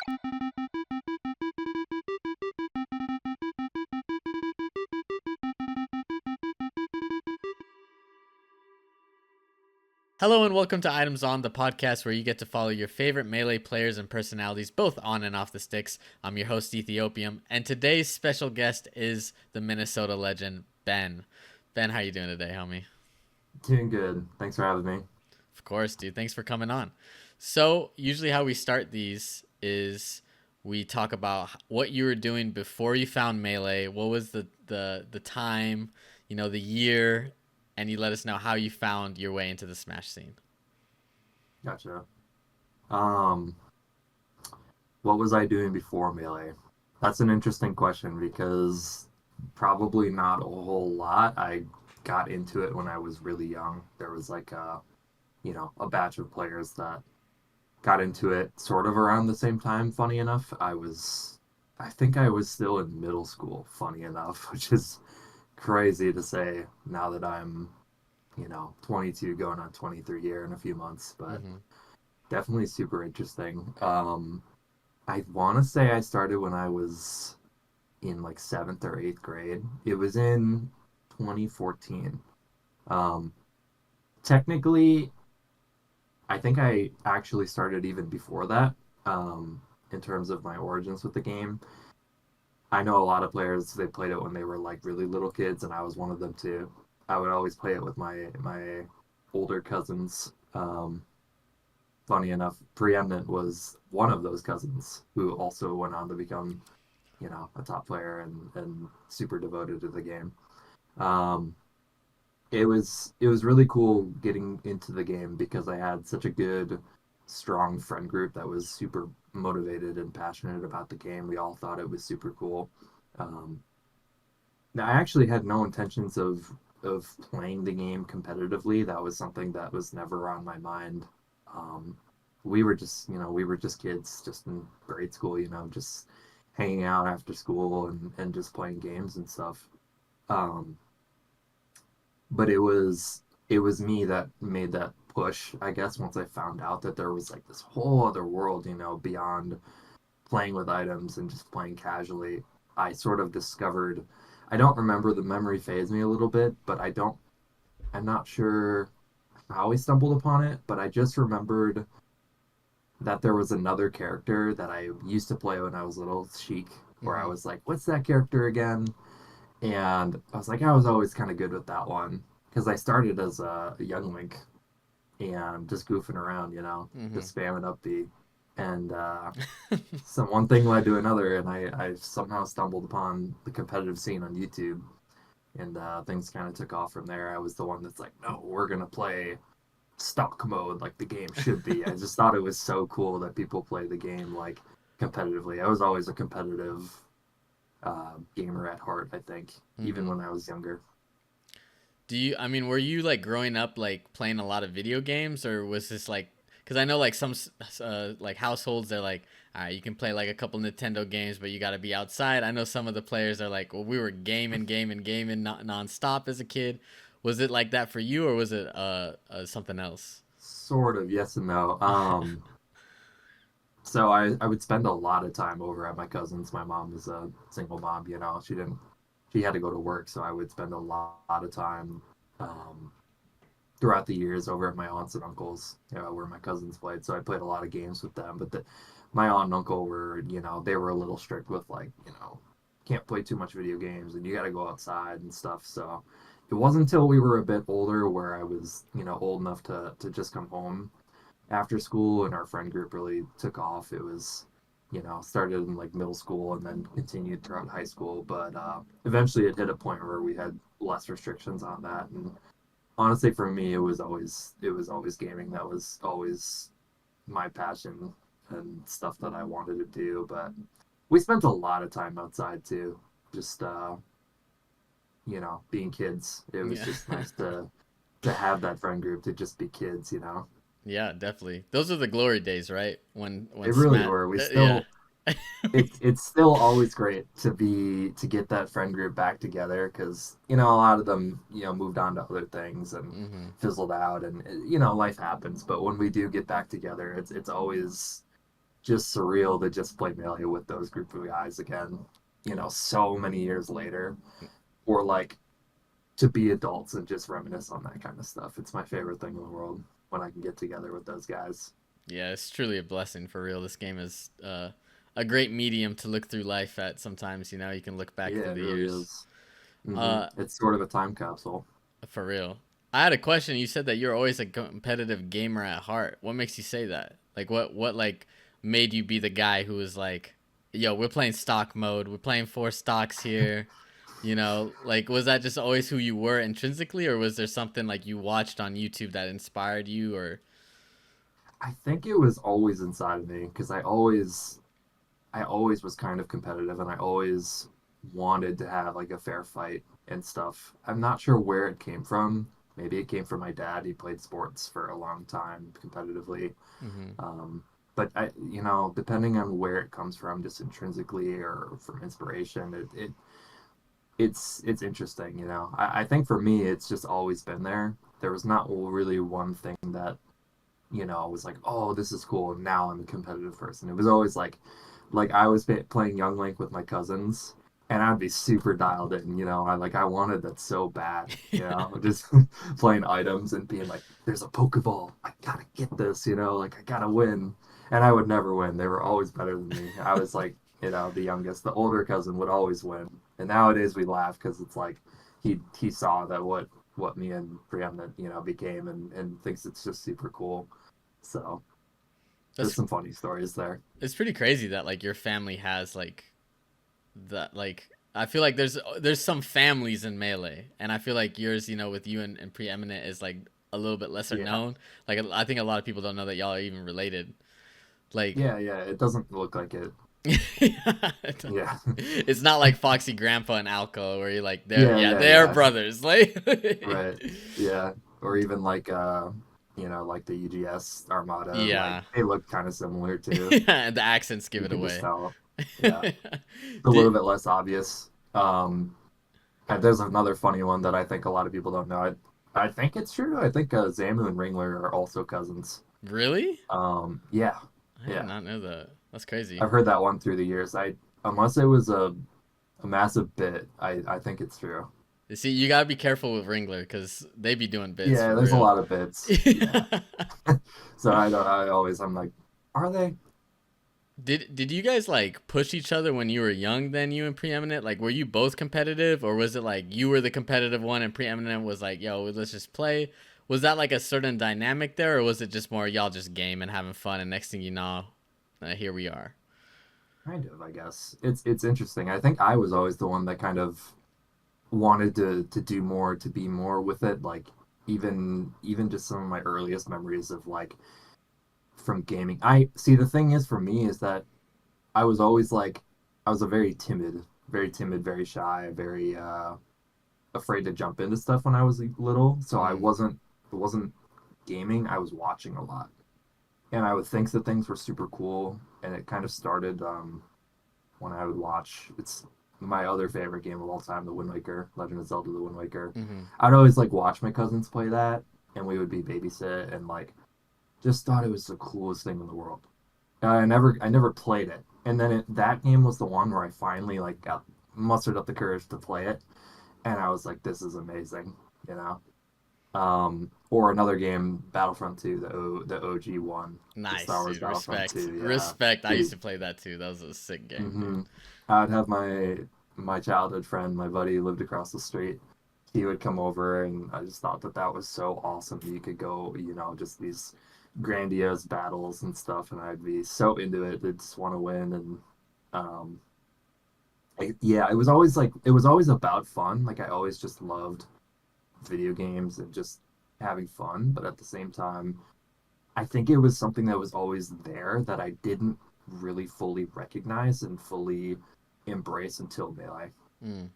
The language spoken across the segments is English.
Hello and welcome to Items On, the podcast where you get to follow your favorite Melee players and personalities both on and off the sticks. I'm your host, Ethiopium, and today's special guest is the Minnesota legend, Ben. Ben, how you doing today, homie? Doing good. Thanks for having me. Of course, dude. Thanks for coming on. So, usually how we start these is we talk about what you were doing before you found Melee. What was the time, the year, and you let us know how you found your way into the Smash scene. Gotcha. Um, what was I doing before Melee? That's an interesting question because probably not a whole lot. I got into it when I was really young. There was like a batch of players that got into it sort of around the same time, funny enough. I think I was still in middle school, funny enough, which is crazy to say now that I'm 22 going on 23 here in a few months, but Mm-hmm. definitely super interesting. I want to say I started when I was in like seventh or eighth grade. It was in 2014. Um, Technically, I think I actually started even before that, in terms of my origins with the game. I know a lot of players, they played it when they were like really little kids, and I was one of them too. I would always play it with my older cousins. Funny enough, Preeminent was one of those cousins who also went on to become, a top player and super devoted to the game. Um, it was really cool getting into the game because I had such a good, strong friend group that was super motivated and passionate about the game. We all thought it was super cool. Um, Now, I actually had no intentions of playing the game competitively. That was something that was never on my mind. Um, we were just kids, just in grade school, just hanging out after school and just playing games and stuff. Um, but it was me that made that push, I guess, once I found out that there was like this whole other world, beyond playing with items and just playing casually. I sort of discovered, I don't remember, the memory phased me a little bit, but I'm not sure how I stumbled upon it, but I just remembered that there was another character that I used to play when I was little, Sheik, where I Mm-hmm. was like, what's that character again? And I was like, I was always kind of good with that one because I started as a young Link and just goofing around, Mm-hmm. just spamming up B. And some one thing led to another, and I somehow stumbled upon the competitive scene on YouTube, and things kind of took off from there. I was the one that's like, no, we're gonna play stock mode like the game should be. I just thought it was so cool that people play the game like competitively. I was always a competitive gamer at heart, I think, even Mm-hmm. when I was younger. Were you like growing up like playing a lot of video games, or was this like, because I know like some like households, they're like, all right, you can play like a couple Nintendo games, but you got to be outside. I know some of the players are like, well, we were gaming nonstop as a kid. Was it like that for you, or was it something else? Sort of, yes and no. So I would spend a lot of time over at my cousin's. My mom was a single mom, she had to go to work, so I would spend a lot of time um, throughout the years over at my aunts and uncles, where my cousins played. So I played a lot of games with them. But my aunt and uncle were, they were a little strict with like, can't play too much video games and you got to go outside and stuff. So it wasn't until we were a bit older where I was, old enough to just come home after school and our friend group really took off. It was, started in like middle school and then continued throughout high school. But eventually it hit a point where we had less restrictions on that. And honestly, for me, it was always gaming. That was always my passion and stuff that I wanted to do. But we spent a lot of time outside too, just being kids. It was Yeah. just nice to have that friend group to just be kids. Yeah, definitely. Those are the glory days, right? When They really Smash, were. We yeah. still it's still always great to get that friend group back together because a lot of them moved on to other things and Mm-hmm. fizzled out and life happens. But when we do get back together, it's always just surreal to just play Melee with those group of guys again, so many years later, or like to be adults and just reminisce on that kind of stuff. It's my favorite thing in the world when I can get together with those guys. Yeah, it's truly a blessing for real. This game is a great medium to look through life at. Sometimes you can look back Yeah, through it the really years. is. Hmm. Uh, It's sort of a time capsule. for real. I had a question. You said that you're always a competitive gamer at heart. What makes you say that? Like, what like made you be the guy who was like, "Yo, we're playing stock mode. We're playing four stocks here." Like was that just always who you were intrinsically, or was there something like you watched on YouTube that inspired you, or? I think it was always inside of me because I always was kind of competitive and I always wanted to have like a fair fight and stuff. I'm not sure where it came from. Maybe it came from my dad. He played sports for a long time competitively. Mm-hmm. Um, but depending on where it comes from, just intrinsically or from inspiration, it's interesting. I think for me, it's just always been there. There was not really one thing that was like, oh, this is cool. Now I'm a competitive person. It was always like I was playing Young Link with my cousins, and I'd be super dialed in. I wanted that so bad. Just playing items and being like, there's a Pokeball. I gotta get this. Like I gotta win, and I would never win. They were always better than me. I was like, the youngest. The older cousin would always win, and nowadays we laugh because it's like he saw that what me and Preeminent became and thinks it's just super cool. So there's That's some funny stories there. it's pretty crazy that like your family has like that. Like I feel like there's some families in Melee, and I feel like yours, with you and Preeminent is like a little bit lesser Yeah, known. Like I think a lot of people don't know that y'all are even related. Like yeah, yeah. It doesn't look like it. Yeah, it's not like Foxy Grandpa and Alco where you're like they're yeah, yeah yeah, they're yeah. brothers like Right. Yeah. Or even like the UGS Armada. Like yeah. they look kind of similar too. Yeah, the accents give You it can just away. tell. Yeah, a little Did bit less obvious. And there's another funny one that I think a lot of people don't know. I think it's true. I think Zamu and Ringler are also cousins. really? Yeah, I did yeah. not know that. That's crazy. I've heard that one through the years. Unless it was a massive bit, I think it's true. You see, you gotta be careful with Ringler because they be doing bits Yeah, for there's a real. lot of bits. Yeah. So I don't. I'm like, are they? Did you guys like push each other when you were young? Then you and Preeminent, like, were you both competitive, or was it like you were the competitive one and Preeminent was like, "Yo, let's just play"? Was that like a certain dynamic there, or was it just more y'all just game and having fun, and next thing you know, here we are? Kind of, I guess. It's interesting. I think I was always the one that kind of wanted to do more, to be more with it. Like even just some of my earliest memories of like from gaming. I see the thing is for me is that I was always like I was a very timid, very shy, very afraid to jump into stuff when I was little. So Mm, it wasn't gaming. I was watching a lot, and I would think that things were super cool. And it kind of started when I would watch. It's my other favorite game of all time, The Wind Waker, Legend of Zelda: The Wind Waker. mm-hmm. I'd always like watch my cousins play that, and we would be babysit and like just thought it was the coolest thing in the world. I never played it, and then that game was the one where I finally like got mustered up the courage to play it, and I was like, this is amazing, you know. Or another game, Battlefront 2, the OG one, the Star Nice, Wars dude. Battlefront Respect, 2. Yeah, respect. I used dude. to play that too. That was a sick game, dude. Hmm. I'd have my childhood friend, my buddy, who lived across the street. He would come over, and I just thought that that was so awesome. You could go, just these grandiose battles and stuff, and I'd be so into it. I'd just want to win, and um, yeah, it was always about fun. Like I always just loved video games and just having fun, but at the same time, I think it was something that was always there that I didn't really fully recognize and fully embrace until Melee. Mm.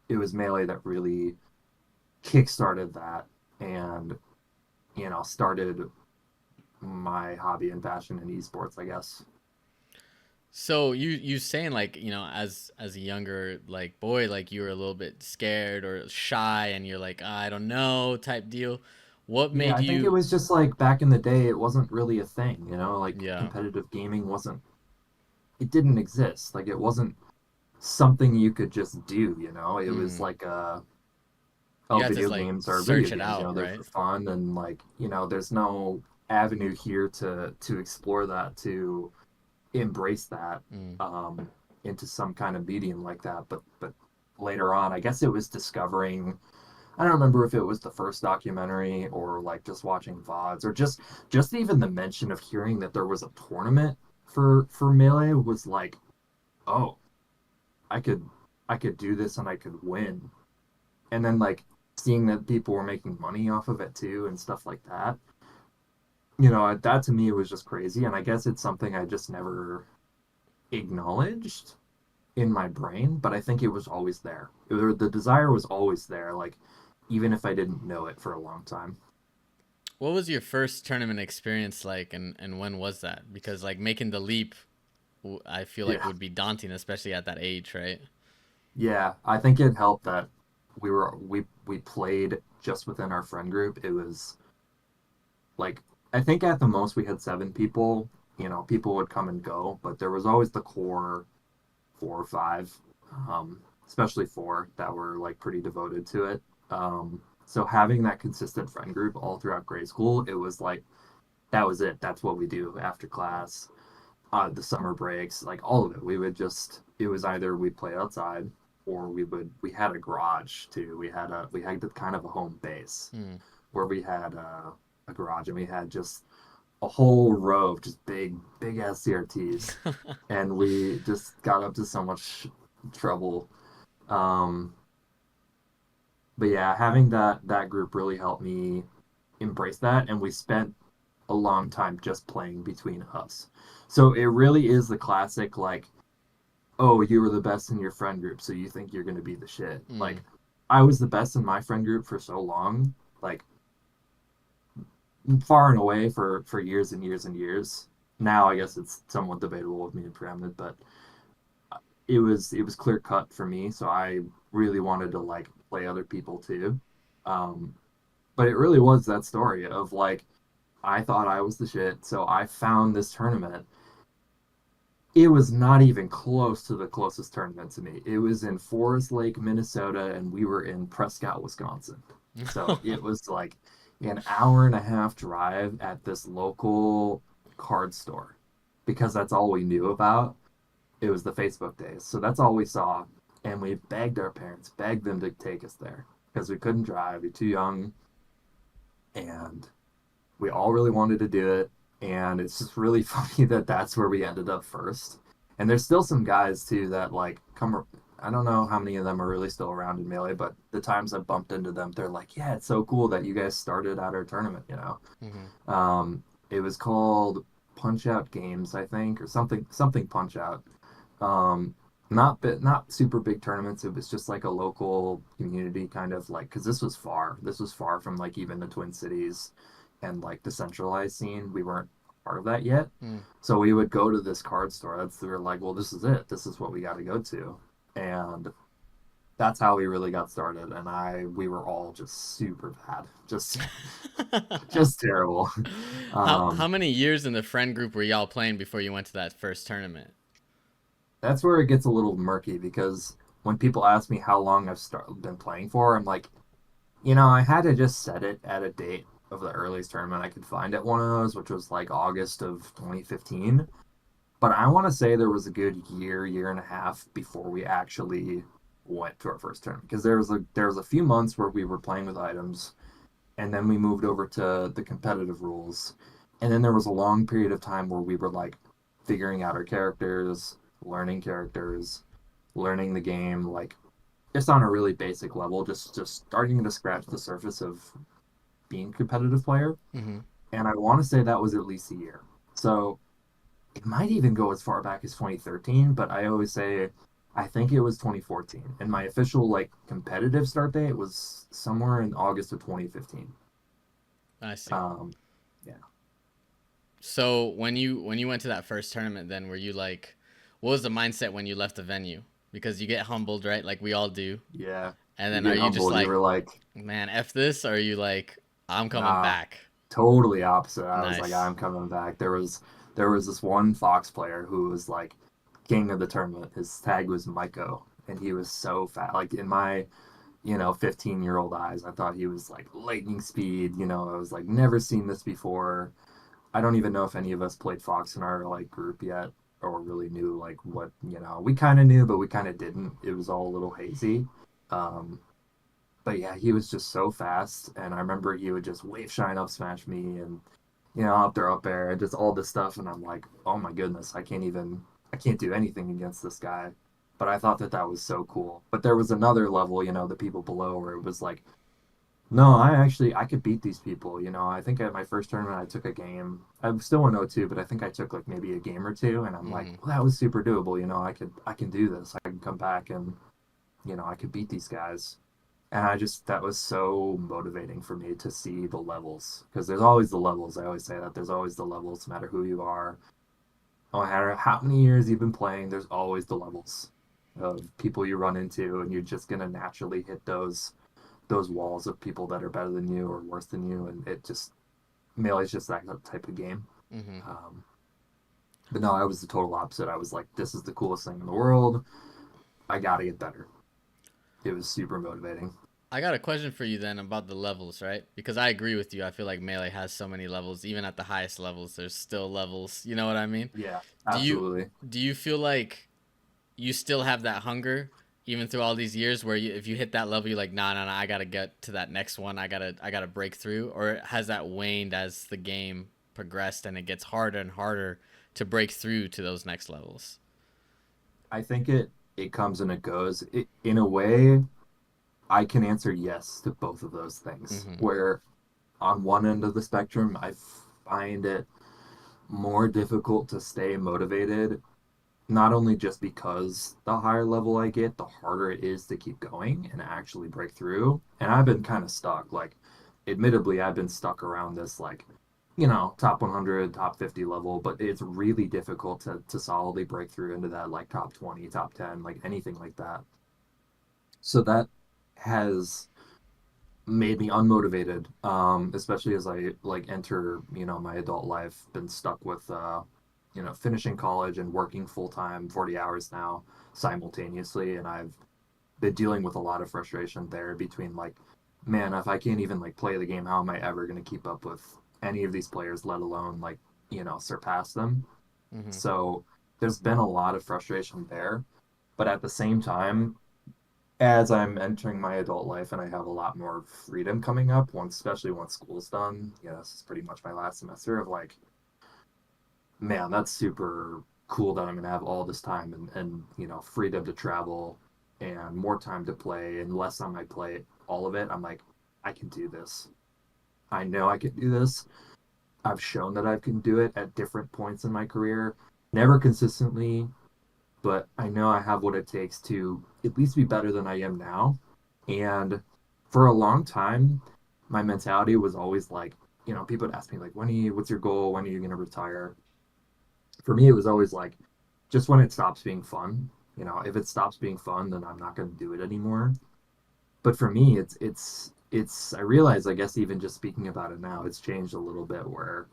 It was Melee that really kickstarted that and, started my hobby and passion in esports, I guess. So you saying like as a younger like boy like you were a little bit scared or shy and you're like I don't know type deal. What Yeah, made I think it you? was just like back in the day, it wasn't really a thing, like Yeah. competitive gaming wasn't, it didn't exist. Like it wasn't something you could just do, It was Mm. like You oh, had to video like games are video search it games, out, they're right? for fun and like, there's no avenue here to explore that, to embrace that Mm. um into some kind of medium like that. But later on, I guess it was discovering, I don't remember if it was the first documentary or like just watching VODs or just even the mention of hearing that there was a tournament for Melee was like, oh, I could I could do this and I could win. And then like seeing that people were making money off of it too and stuff like that. That to me was just crazy, and I guess it's something I just never acknowledged in my brain, but I think it was always there. The desire was always there, like even if I didn't know it for a long time. What was your first tournament experience like, and when was that? Because like making the leap, I feel like Yeah. would be daunting, especially at that age, right? Yeah, I think it helped that we played just within our friend group. It was like, I think at the most we had 7 people. People would come and go, but there was always the core 4 or 5, especially 4 that were like pretty devoted to it. So having that consistent friend group all throughout grade school, it was like that was it. That's what we do after class, the summer breaks, like all of it. It was either we play outside or we had a garage too. We had kind of a home base Mm. where we had a garage, and we had just a whole row of just big ass CRTs, and we just got up to so much trouble. Um, but yeah, having that group really helped me embrace that, and we spent a long time just playing between us. So it really is the classic, like, oh, you were the best in your friend group, so you think you're gonna be the shit. Mm. Like, I was the best in my friend group for so long, like far and away for years and years and years. Now I guess it's somewhat debatable with me and Pyramid, but it was clear cut for me, so I really wanted to like play other people too. Um, but it really was that story of like I thought I was the shit, so I found this tournament. It was not even close to the closest tournament to me. It was in Forest Lake, Minnesota, and we were in Prescott, Wisconsin. So it was like an hour and a half drive at this local card store because that's all we knew about. It was the Facebook days. So that's all we saw. And we begged our parents, begged them to take us there because we couldn't drive, we were too young. And we all really wanted to do it, and it's just really funny that that's where we ended up first. And there's still some guys too that like come. I don't know how many of them are really still around in Melee, but the times I've bumped into them, they're like, "Yeah, it's so cool that you guys started at our tournament." Hmm. It was called Punch Out Games, I think, or something Punch Out. Um, not super big tournaments. It was just like a local community kind of like, because this was far. This was far from like even the Twin Cities and like the centralized scene. We weren't part of that yet. Mm. So we would go to this card store. We were like, well, this is it. This is what we got to go to. And that's how we really got started. And we were all just super bad, just terrible. How Um, many years in the friend group were y'all playing before you went to that first tournament? that's where it gets a little murky because when people ask me how long been playing for, I'm like, I had to just set it at a date of the earliest tournament I could find at one of those, which was like August of 2015. But I want to say there was a good year and a half before we actually went to our first tournament because there was a few months where we were playing with items, and then we moved over to the competitive rules, and then there was a long period of time where we were like figuring out our characters, learning the game, like just on a really basic level, just starting to scratch the surface of being a competitive player. Hmm. And I want to say that was at least a year. So it might even go as far back as 2013, but I always say I think it was 2014. And my official like competitive start date was somewhere in August of 2015. I see. Um, yeah. So when you went to that first tournament, then were you like, what was the mindset when you left the venue? Because you get humbled, right? Like we all do. Yeah. And You then are get you just humbled. You like, were like, man, f this? Or are you like, I'm coming Nah, back. totally opposite. I was like, Nice. I'm coming back. There was this one Fox player who was like king of the tournament. His tag was Maiko, and he was so fast. Like in my 15-year-old eyes, I thought he was like lightning speed. I was like, never seen this before. I don't even know if any of us played Fox in our like group yet or really knew like what, we kind of knew, but we kind of didn't. It was all a little hazy. Um, but yeah, he was just so fast. And I remember he would just wave shine up smash me and, up there and just all this stuff. And I'm like, oh my goodness, I can't do anything against this guy. But I thought that that was so cool. But there was another level, the people below where it was like, no, I could beat these people. I think at my first tournament I took a game. I still won 0-2, but I think I took like maybe a game or two, and I'm like, Hmm. well, that was super doable. I can do this. I can come back and I could beat these guys. And that was so motivating for me to see the levels because there's always the levels. I always say that there's always the levels, no matter who you are, no matter how many years you've been playing. There's always the levels of people you run into, and you're just gonna naturally hit those walls of people that are better than you or worse than you, and Melee's just that type of game. Hmm. Um, but no, I was the total opposite. I was like, this is the coolest thing in the world. I gotta get better. It was super motivating. I got a question for you then about the levels, right? Because I agree with you. I feel like Melee has so many levels. Even at the highest levels, there's still levels. You know what I mean? Yeah, Do you absolutely. do you feel like you still have that hunger even through all these years where if you hit that level you're like nah, I gotta get to that next one, I gotta break through, or has that waned as the game progressed and it gets harder and harder to break through to those next levels? I think it comes and it goes. In a way, I can answer yes to both of those things. Mm-hmm. Where on one end of the spectrum, I find it more difficult to stay motivated, not only just because the higher level I get, the harder it is to keep going and actually break through. And I've been kind of stuck. Like, admittedly, I've been stuck around this, like, top 100, top 50 level, but it's really difficult to solidly break through into that, like, top 20, top 10, like anything like that. So that has made me unmotivated, especially as I like enter, my adult life, been stuck with, finishing college and working full time, 40 hours now simultaneously. And I've been dealing with a lot of frustration there between like, man, if I can't even like play the game, how am I ever going to keep up with any of these players, let alone like, surpass them? Mm-hmm. So there's been a lot of frustration there. But at the same time, as I'm entering my adult life and I have a lot more freedom coming up, especially once school's done, this is pretty much my last semester of like, man, that's super cool that I'm gonna have all this time and freedom to travel and more time to play and less time I play all of it. I'm like, I can do this. I know I can do this. I've shown that I can do it at different points in my career. Never consistently, but I know I have what it takes to at least be better than I am now. And for a long time, my mentality was always like, people would ask me like, what's your goal? When are you going to retire? For me, it was always like, just when it stops being fun. If it stops being fun, then I'm not going to do it anymore. But for me, I realize, I guess, even just speaking about it now, it's changed a little bit where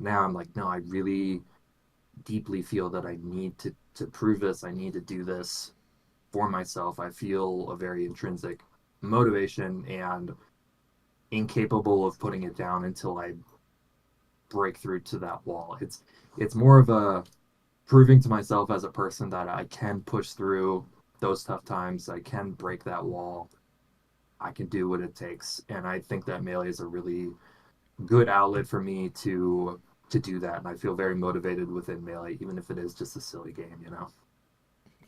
now I'm like, no, I really deeply feel that I need to prove this. I need to do this for myself. I feel a very intrinsic motivation and incapable of putting it down until I break through to that wall. It's more of a proving to myself as a person that I can push through those tough times. I can break that wall. I can do what it takes. And I think that Melee is a really good outlet for me to do that. And I feel very motivated within Melee, even if it is just a silly game.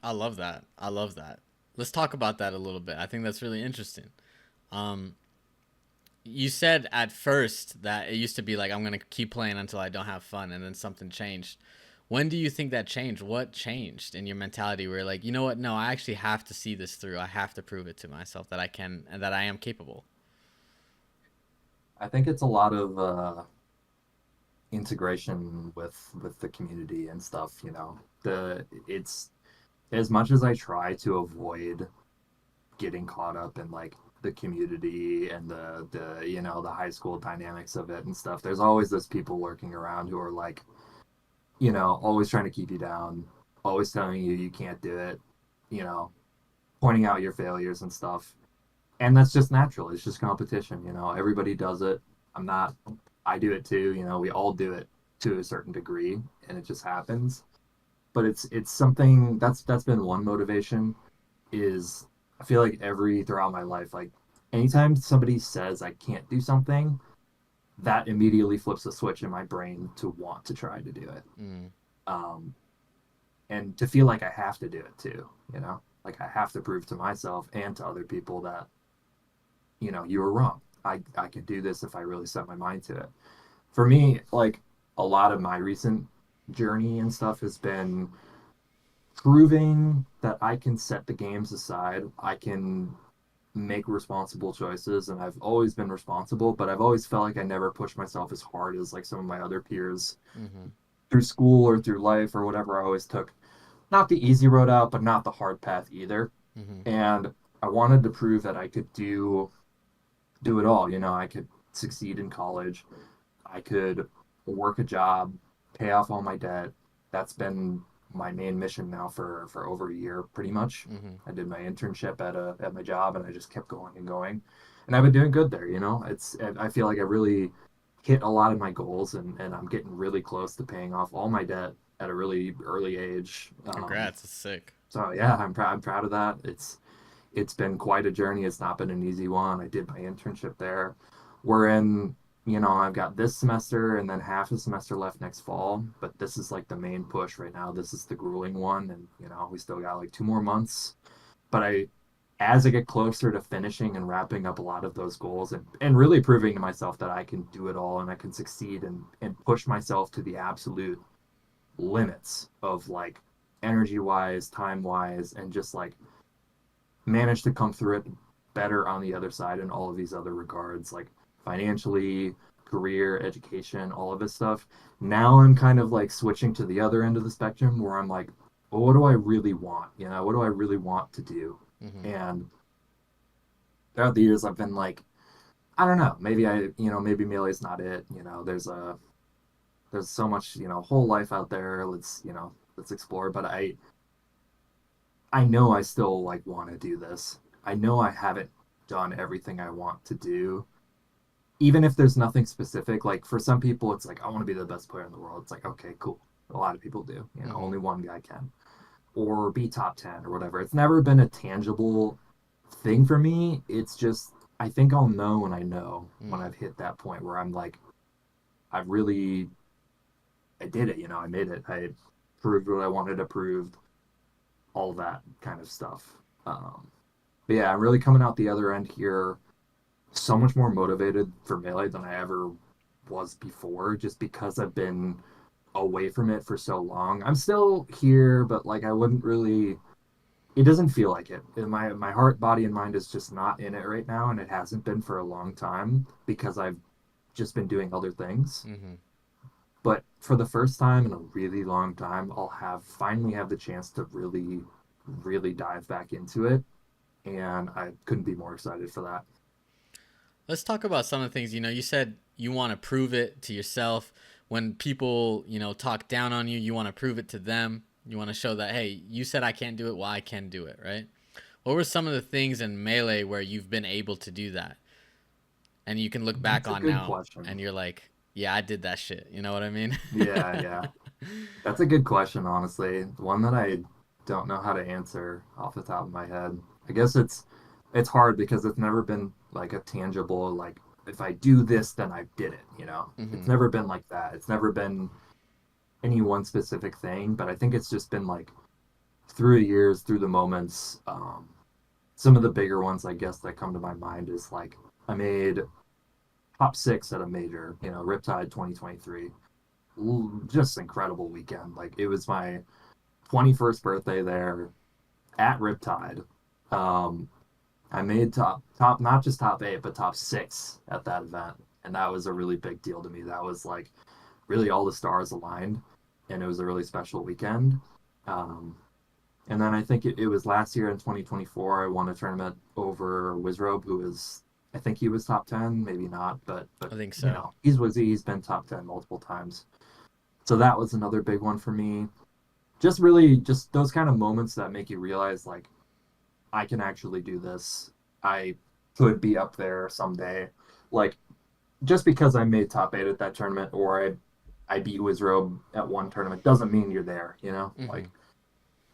I love that. I love that. Let's talk about that a little bit. I think that's really interesting. um you said at first that it used to be like I'm gonna keep playing until I don't have fun, and then something changed. When do you think that changed? What changed in your mentality where you're like, you know what? No, I actually have to see this through. I have to prove it to myself that I can and that I am capable. I think it's a lot of integration with the community and stuff. The it's as much as I try to avoid getting caught up in like the community and the the high school dynamics of it and stuff. There's always those people lurking around who are like, always trying to keep you down, always telling you you can't do it, you know, pointing out your failures and stuff. And that's just natural. It's just competition, Everybody does it. I'm not I do it too, we all do it to a certain degree and it just happens. But it's something that's been one motivation is I feel like every throughout my life, like anytime somebody says I can't do something, that immediately flips a switch in my brain to want to try to do it. Mm. Um, and to feel like I have to do it too, like I have to prove to myself and to other people that, you were wrong. I can do this if I really set my mind to it. For me, like a lot of my recent journey and stuff has been proving that I can set the games aside. I can make responsible choices, and I've always been responsible, but I've always felt like I never pushed myself as hard as like some of my other peers Mm-hmm. through school or through life or whatever. I always took not the easy road out, but not the hard path either. Mm-hmm. And I wanted to prove that I could do it all. I could succeed in college. I could work a job, pay off all my debt. That's been my main mission now for over a year, pretty much. Mm-hmm. I did my internship at my job, and I just kept going and going, and I've been doing good there. I feel like I really hit a lot of my goals, and I'm getting really close to paying off all my debt at a really early age. Congrats, it's sick. So yeah, I'm proud of that. It's been quite a journey. It's not been an easy one. I did my internship there. We're in, I've got this semester and then half a semester left next fall, but this is like the main push right now. This is the grueling one. And, we still got like 2 more months. But as I get closer to finishing and wrapping up a lot of those goals and really proving to myself that I can do it all and I can succeed and push myself to the absolute limits of like energy wise, time wise, and just like managed to come through it better on the other side in all of these other regards, like financially, career, education, all of this stuff. Now I'm kind of like switching to the other end of the spectrum where I'm like, well, what do I really want? What do I really want to do? Mm-hmm. And throughout the years, I've been like, I don't know, maybe Melee's not it. There's so much, whole life out there. Let's explore. But I know I still like want to do this. I know I haven't done everything I want to do. Even if there's nothing specific, like for some people, it's like, I want to be the best player in the world. It's like, okay, cool. A lot of people do, Mm-hmm. only one guy can. Or be top 10 or whatever. It's never been a tangible thing for me. It's just, I think I'll know when I know when Mm. I've hit that point where I'm like, I really, I did it, I made it. I proved what I wanted to prove, all that kind of stuff. But yeah, I'm really coming out the other end here so much more motivated for Melee than I ever was before, just because I've been away from it for so long. I'm still here, but like I wouldn't really. It doesn't feel like it. My heart, body, and mind is just not in it right now, and it hasn't been for a long time because I've just been doing other things. Mm-hmm. But for the first time in a really long time, I'll have finally have the chance to really, really dive back into it, and I couldn't be more excited for that. Let's talk about some of the things. You said you want to prove it to yourself. When people, talk down on you, you want to prove it to them. You want to show that, hey, you said I can't do it. Well, I can do it, right? What were some of the things in Melee where you've been able to do that? And you can look back That's a on good now question. and you're like, yeah, I did that shit. You know what I mean? Yeah, yeah. That's a good question, honestly. One that I don't know how to answer off the top of my head. I guess it's hard because it's never been like a tangible like if I do this then I did it. It's Mm-hmm. never been like that. It's never been any one specific thing, but I think it's just been like through the years, through the moments, some of the bigger ones I guess that come to my mind is like I made top 6 at a major, Riptide 2023. Just incredible weekend. Like it was my 21st birthday there at Riptide. Um, I made top not just top 8 but top 6 at that event, and that was a really big deal to me. That was like really all the stars aligned, and it was a really special weekend. Um, And then I think it was last year in 2024, I won a tournament over Wizrobe, who was, I think he was top 10, maybe not, but I think you so. know, he's been top 10 multiple times. So that was another big one for me. Just really just those kind of moments that make you realize like I can actually do this. I could be up there someday. Like just because I made top 8 at that tournament or I beat Wizrobe at one tournament doesn't mean you're there, you know? Hmm. Like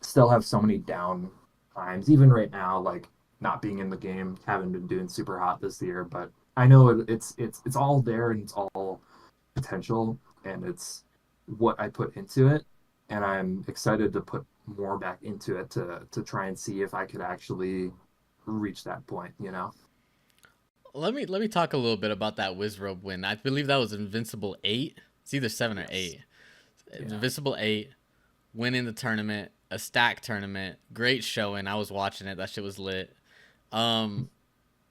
still have so many down times, even right now, like not being in the game, haven't been doing super hot this year, but I know it's all there and it's all potential and it's what I put into it, and I'm excited to put more back into it to try and see if I could actually reach that point, you know? Let me talk a little bit about that Wizrobe win. I believe that was Invincible 8. It's either 7 or Yes. 8. Yeah. Invincible 8, winning the tournament, a stack tournament, great showing. I was watching it. That shit was lit. Um,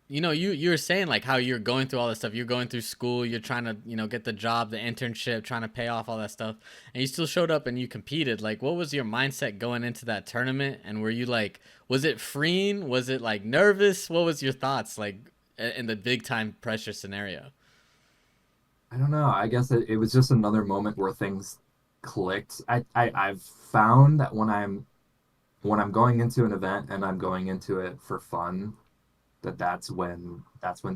you were saying like how you're going through all this stuff. You're going through school. You're trying to get the job, the internship, trying to pay off all that stuff, and you still showed up and you competed. Like, what was your mindset going into that tournament? And were you like, was it freeing? Was it like nervous? What was your thoughts like in the big time pressure scenario? I don't know. I guess it was just another moment where things clicked. I've found that when I'm going into an event and I'm going into it for fun, that's when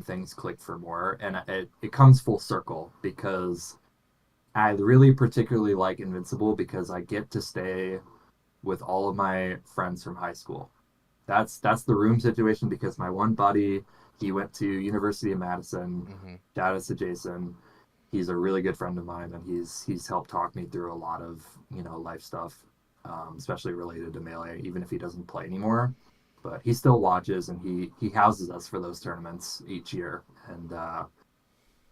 things click for more, and it comes full circle because I really particularly like Invincible because I get to stay with all of my friends from high school. That's the room situation because my one buddy, he went to University of Madison. Mm-hmm. Shout out to Jason. He's a really good friend of mine, and he's helped talk me through a lot of life stuff, especially related to melee. Even if he doesn't play anymore, but he still watches and he houses us for those tournaments each year. And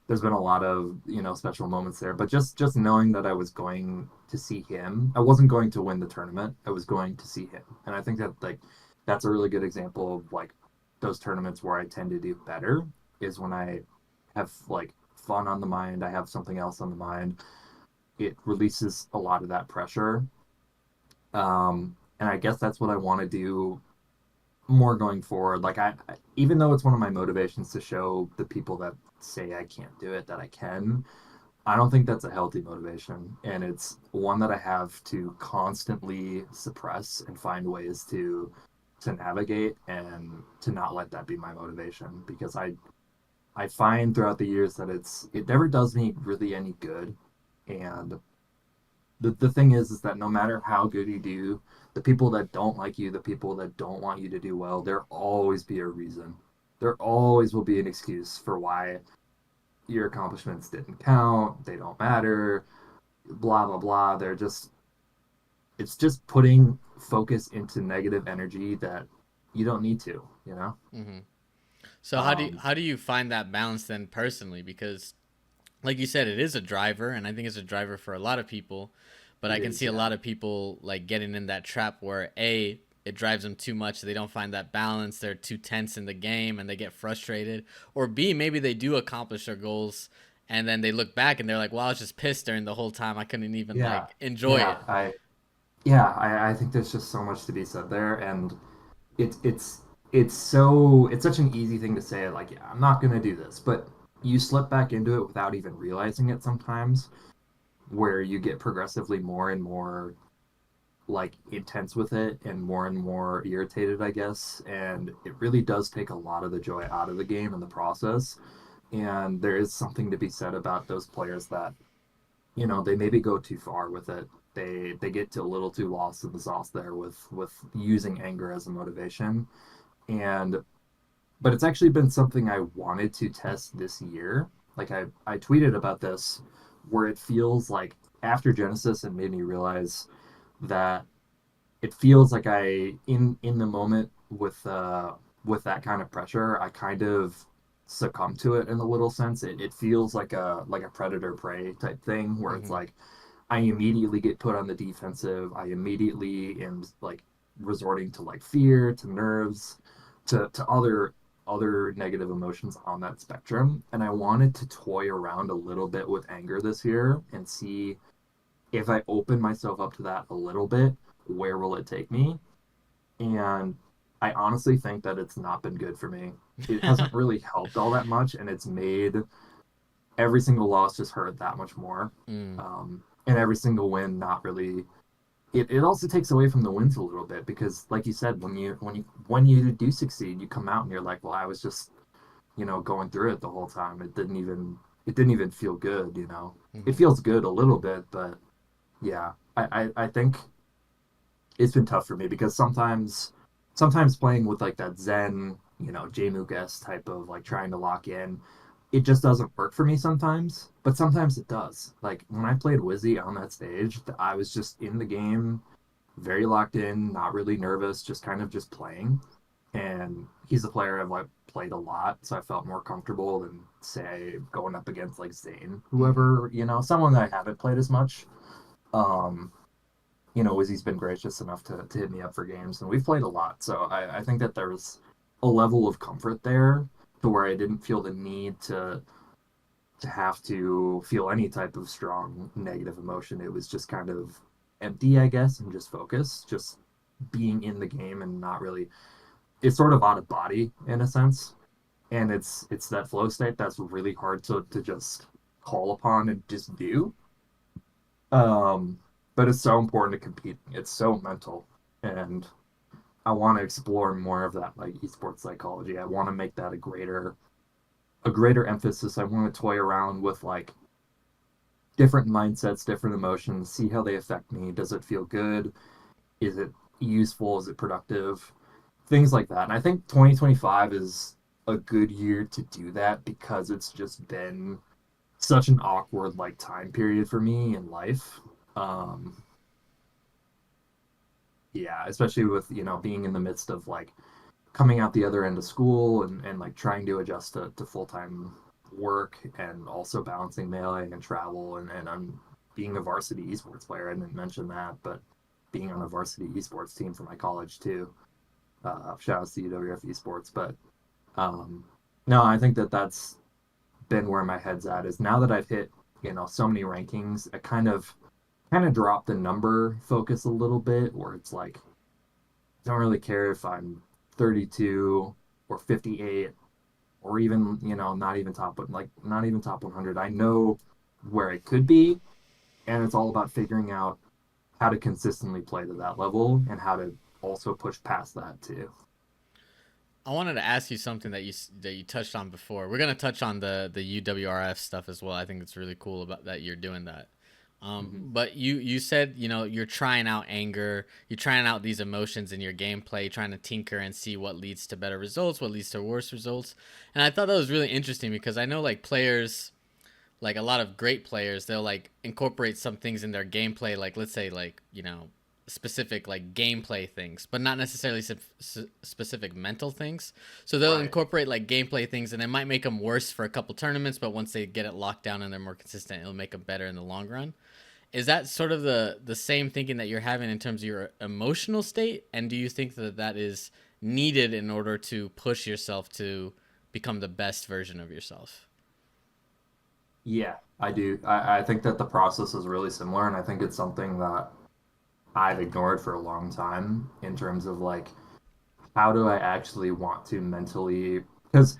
there's been a lot of special moments there. But just knowing that I was going to see him, I wasn't going to win the tournament. I was going to see him, and I think that like that's a really good example of like those tournaments where I tend to do better is when I have like fun on the mind. I have something else on the mind. It releases a lot of that pressure. And I guess that's what I want to do more going forward. Like even though it's one of my motivations to show the people that say I can't do it that I can, I don't think that's a healthy motivation. And it's one that I have to constantly suppress and find ways to navigate and to not let that be my motivation because I find throughout the years that it never does me really any good. And the thing is that no matter how good you do, the people that don't like you, the people that don't want you to do well, there always be a reason. There always will be an excuse for why your accomplishments didn't count, they don't matter, blah blah blah. It's just putting focus into negative energy that you don't need to, you know? Mm-hmm. So Um, how do you find that balance then personally? Because like you said, it is a driver, and I think it's a driver for a lot of people. But it I can is, see a yeah. lot of people like getting in that trap where it drives them too much. They don't find that balance. They're too tense in the game, and they get frustrated. Or B, maybe they do accomplish their goals, and then they look back and they're like, "Well, I was just pissed during the whole time. I couldn't even Yeah. like enjoy Yeah, it." I think there's just so much to be said there, and it's it's it's such an easy thing to say like, yeah, I'm not gonna do this, but you slip back into it without even realizing it sometimes, where you get progressively more and more like intense with it and more irritated, I guess, and it really does take a lot of the joy out of the game in the process. And there is something to be said about those players that they maybe go too far with it. They get to a little too lost in the sauce there with using anger as a motivation. And but it's actually been something I wanted to test this year. Like I tweeted about this where it feels like after Genesis it made me realize that it feels like I in the moment with that kind of pressure, I kind of succumb to it in a little sense. It feels like a predator prey type thing where it's Mm-hmm. like I immediately get put on the defensive. I immediately am like resorting to like fear, to nerves, to other negative emotions on that spectrum. And I wanted to toy around a little bit with anger this year and see if I open myself up to that a little bit, where will it take me? And I honestly think that it's not been good for me. It hasn't really helped all that much, and it's made every single loss just hurt that much more. Mm, And every single win not really. It also takes away from the wins a little bit because, like you said, when you do succeed, you come out and you're like, well, I was just going through it the whole time. It didn't even feel good. It hmm. feels good a little bit, but yeah, I think it's been tough for me because sometimes playing with like that Zen, JMUS type of like trying to lock in, it just doesn't work for me sometimes. But sometimes it does. Like when I played Wizzy on that stage, I was just in the game, very locked in, not really nervous, just kind of just playing. And he's a player I've like played a lot, so I felt more comfortable than say going up against like Zane, Hmm. whoever, someone that I haven't played as much. Um, Izzy's been gracious enough to hit me up for games, and we've played a lot. So I think that there's a level of comfort there to where I didn't feel the need to have to feel any type of strong negative emotion. It was just kind of empty, I guess, and just focus, just being in the game and not really. It's sort of out of body in a sense, and it's that flow state that's really hard to just call upon and just do. Um, but it's so important to compete. It's so mental, and I want to explore more of that, like esports psychology. I want to make that a greater emphasis. I want to toy around with like different mindsets, different emotions, see how they affect me. Does it feel good? Is it useful? Is it productive? Things like that. And I think 2025 is a good year to do that because it's just been such an awkward like time period for me in life. Um, yeah, especially with being in the midst of like coming out the other end of school and like trying to adjust to full-time work and also balancing mailing and travel and I'm being a varsity esports player. I didn't mention that, but being on a varsity esports team for my college too. Shout out to UWF esports, but um, no, I think that that's been where my head's at is now that I've hit so many rankings. I kind of dropped the number focus a little bit where it's like don't really care if I'm 32 or 58 or even, not even top, but like not even top 100. I know where it could be, and it's all about figuring out how to consistently play to that level and how to also push past that too. I wanted to ask you something that you touched on before. We're gonna touch on the UWRF stuff as well. I think it's really cool about that you're doing that. Mm-hmm. But you said you're trying out anger, you're trying out these emotions in your gameplay, trying to tinker and see what leads to better results, what leads to worse results. And I thought that was really interesting because I know like players, like a lot of great players, they'll like incorporate some things in their gameplay, like let's say like specific like gameplay things, but not necessarily specific mental things. So they'll Right. incorporate like gameplay things, and it might make them worse for a couple tournaments, but once they get it locked down and they're more consistent, it'll make them better in the long run. Is that sort of the same thinking that you're having in terms of your emotional state? And do you think that that is needed in order to push yourself to become the best version of yourself? Yeah, I do. I think that the process is really similar, and I think it's something that I've ignored for a long time in terms of like, how do I actually want to mentally? Because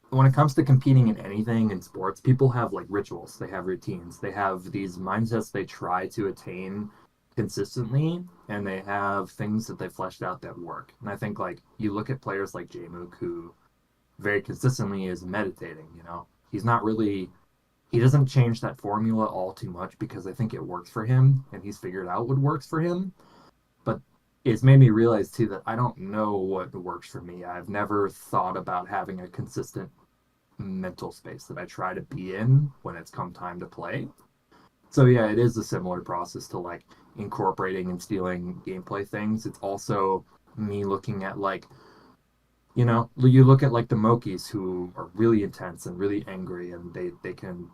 when it comes to competing in anything in sports, people have like rituals, they have routines, they have these mindsets they try to attain consistently, and they have things that they fleshed out that work. And I think like you look at players like Jmook, who very consistently is meditating. He's not really he doesn't change that formula all too much because I think it works for him and he's figured out what works for him. But it's made me realize too that I don't know what works for me. I've never thought about having a consistent mental space that I try to be in when it's come time to play. So yeah, it is a similar process to like incorporating and stealing gameplay things. It's also me looking at like, you look at like the Mokis who are really intense and really angry and they can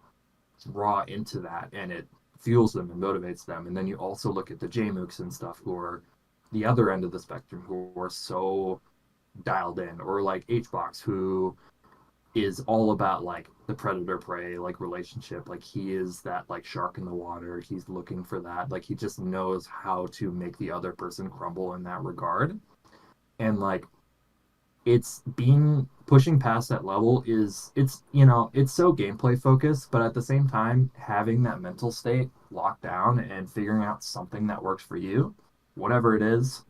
draw into that and it fuels them and motivates them. And then you also look at the JMooks and stuff who are the other end of the spectrum who are so dialed in, or like HBox who is all about like the predator prey like relationship. Like he is that like shark in the water. He's looking for that. Like he just knows how to make the other person crumble in that regard. And like it's being pushing past that level is it's you know it's so gameplay focused, but at the same time having that mental state locked down and figuring out something that works for you, whatever it is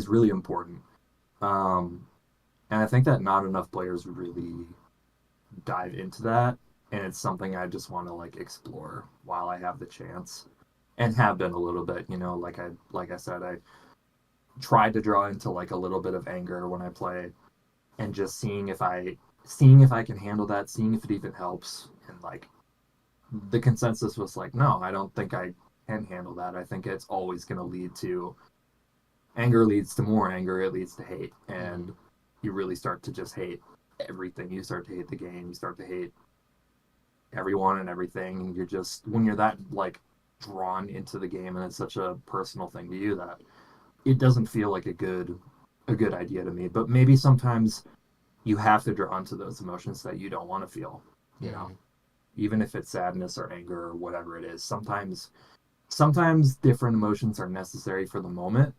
really important. um and I think that not enough players really dive into that, and it's something I just want to like explore while I have the chance, and have been a little bit, like I said, I tried to draw into like a little bit of anger when I play, and just seeing if I can handle that, seeing if it even helps. And like the consensus was like, no, I don't think I can handle that. I think it's always going to lead to anger, leads to more anger, it leads to hate. Mm-hmm. And you really start to just hate everything. You start to hate the game, you start to hate everyone and everything. And you're just, when you're that like drawn into the game and it's such a personal thing to you, that it doesn't feel like a good idea to me. But maybe sometimes you have to draw into those emotions that you don't want to feel, you know, Mm-hmm. even if it's sadness or anger or whatever it is. Sometimes different emotions are necessary for the moment,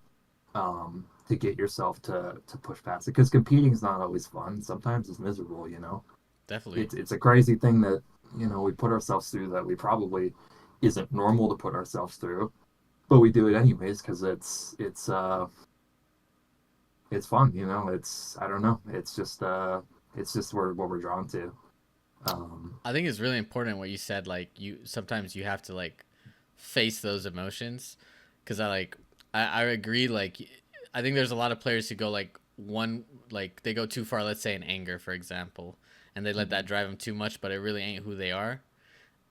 to get yourself to push past it, because competing is not always fun. Sometimes it's miserable, you know. Definitely. It's a crazy thing that, we put ourselves through, that we probably isn't normal to put ourselves through, but we do it anyways because it's fun, it's, I don't know, it's just what we're drawn to. um I think it's really important what you said. Like you sometimes you have to like face those emotions, because I agree. Like I think there's a lot of players who go like one like they go too far. Let's say in anger, for example, and they let that drive them too much, but it really ain't who they are.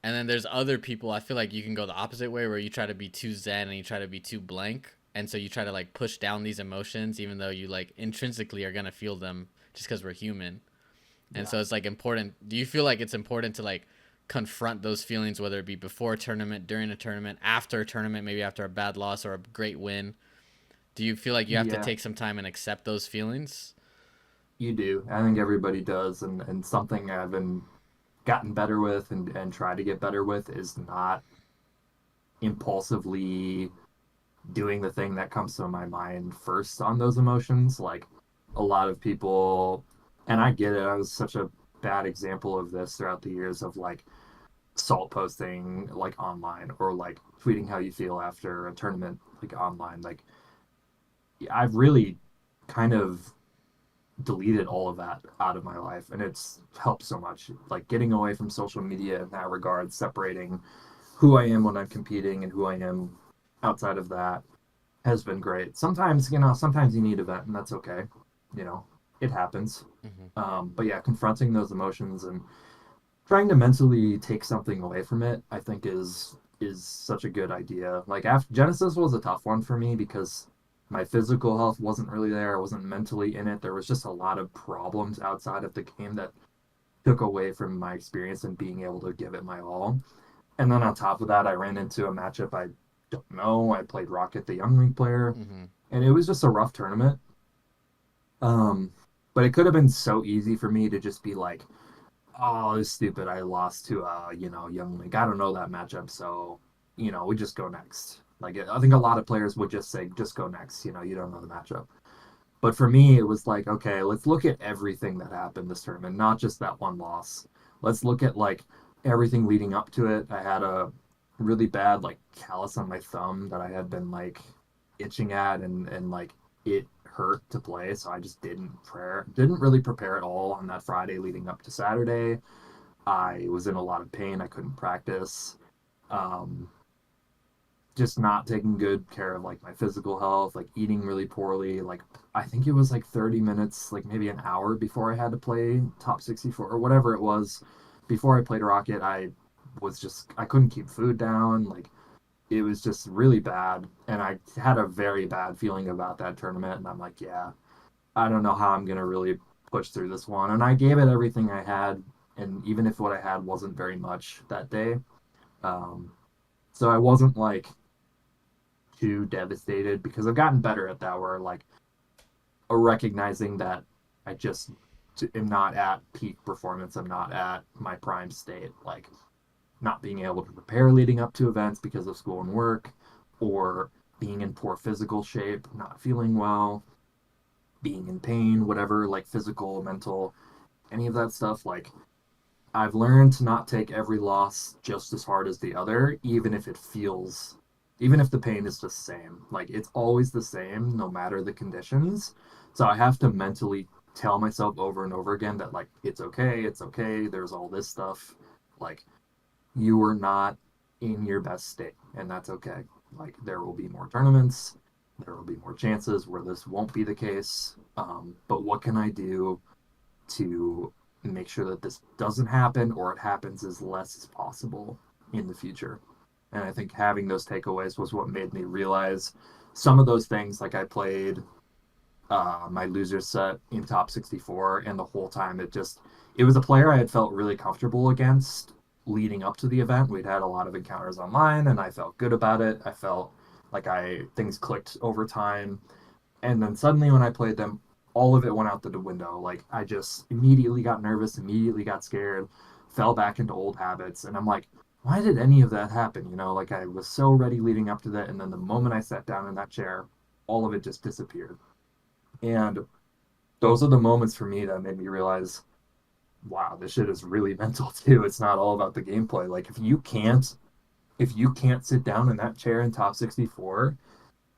And then there's other people. I feel like you can go the opposite way, where you try to be too zen and you try to be too blank, and so you try to like push down these emotions, even though you like intrinsically are gonna feel them just because we're human. And yeah so it's like important. Do you feel like it's important to like confront those feelings, whether it be before a tournament, during a tournament, after a tournament, maybe after a bad loss or a great win? Do you feel like you have to yeah take some time and accept those feelings? you do. I think everybody does, and something I've been gotten better with, and try to get better with, is not impulsively doing the thing that comes to my mind first on those emotions. Like a lot of people, and I get it, I was such a bad example of this throughout the years, of like salt posting like online, or like tweeting how you feel after a tournament like online. Like I've really kind of deleted all of that out of my life, and it's helped so much, like getting away from social media in that regard, separating who I am when I'm competing and who I am outside of that, has been great. Sometimes you need a vent, and that's okay. You know, it happens. Mm-hmm. But yeah, confronting those emotions and trying to mentally take something away from it, I think is such a good idea. Like after Genesis was a tough one for me, because my physical health wasn't really there. I wasn't mentally in it. There was just a lot of problems outside of the game that took away from my experience and being able to give it my all. And then on top of that, I ran into a matchup I don't know. I played Rocket, the Young League player, Mm-hmm. and it was just a rough tournament. Um, but it could have been so easy for me to just be like, "Oh, it's stupid. I lost to Young League. I don't know that matchup, so we just go next." Like I think a lot of players would just say, "Just go next." You don't know the matchup. But for me, it was like, okay, let's look at everything that happened this tournament, not just that one loss. Let's look at like everything leading up to it. I had a really bad like callus on my thumb that I had been like itching at, and like it hurt to play, so I just didn't really prepare at all on that Friday leading up to Saturday. I was in a lot of pain. I couldn't practice. Um, just not taking good care of like my physical health, like eating really poorly. Like I think it was like 30 minutes, like maybe an hour before I had to play top 64 or whatever it was. Before I played Rocket, I couldn't keep food down. Like it was just really bad, and I had a very bad feeling about that tournament. And I'm like, yeah, I don't know how I'm gonna really push through this one. And I gave it everything I had, and even if what I had wasn't very much that day, um, so I wasn't like too devastated, because I've gotten better at that, where like recognizing that I just am not at peak performance. I'm not at my prime state. Like not being able to prepare leading up to events because of school and work, or being in poor physical shape, not feeling well. being in pain, whatever, like physical, mental, any of that stuff. Like, I've learned to not take every loss just as hard as the other, even if the pain is the same. Like, it's always the same no matter the conditions. So I have to mentally tell myself over and over again that, like, it's okay, there's all this stuff. Like, you are not in your best state, and that's okay. Like, there will be more tournaments, there will be more chances where this won't be the case. But what can I do to make sure that this doesn't happen or it happens as less as possible in the future? And I think having those takeaways was what made me realize some of those things. Like, I played my loser set in top 64, and the whole time it was a player I had felt really comfortable against leading up to the event. We'd had a lot of encounters online, and I felt good about it. I felt like I things clicked over time, and then suddenly when I played them, all of it went out the window. Like, I just immediately got nervous, immediately got scared, fell back into old habits, and I'm like, why did any of that happen? Like, I was so ready leading up to that, and then the moment I sat down in that chair, all of it just disappeared. And those are the moments for me that made me realize, wow, this shit is really mental too. It's not all about the gameplay. Like, if you can't sit down in that chair in top 64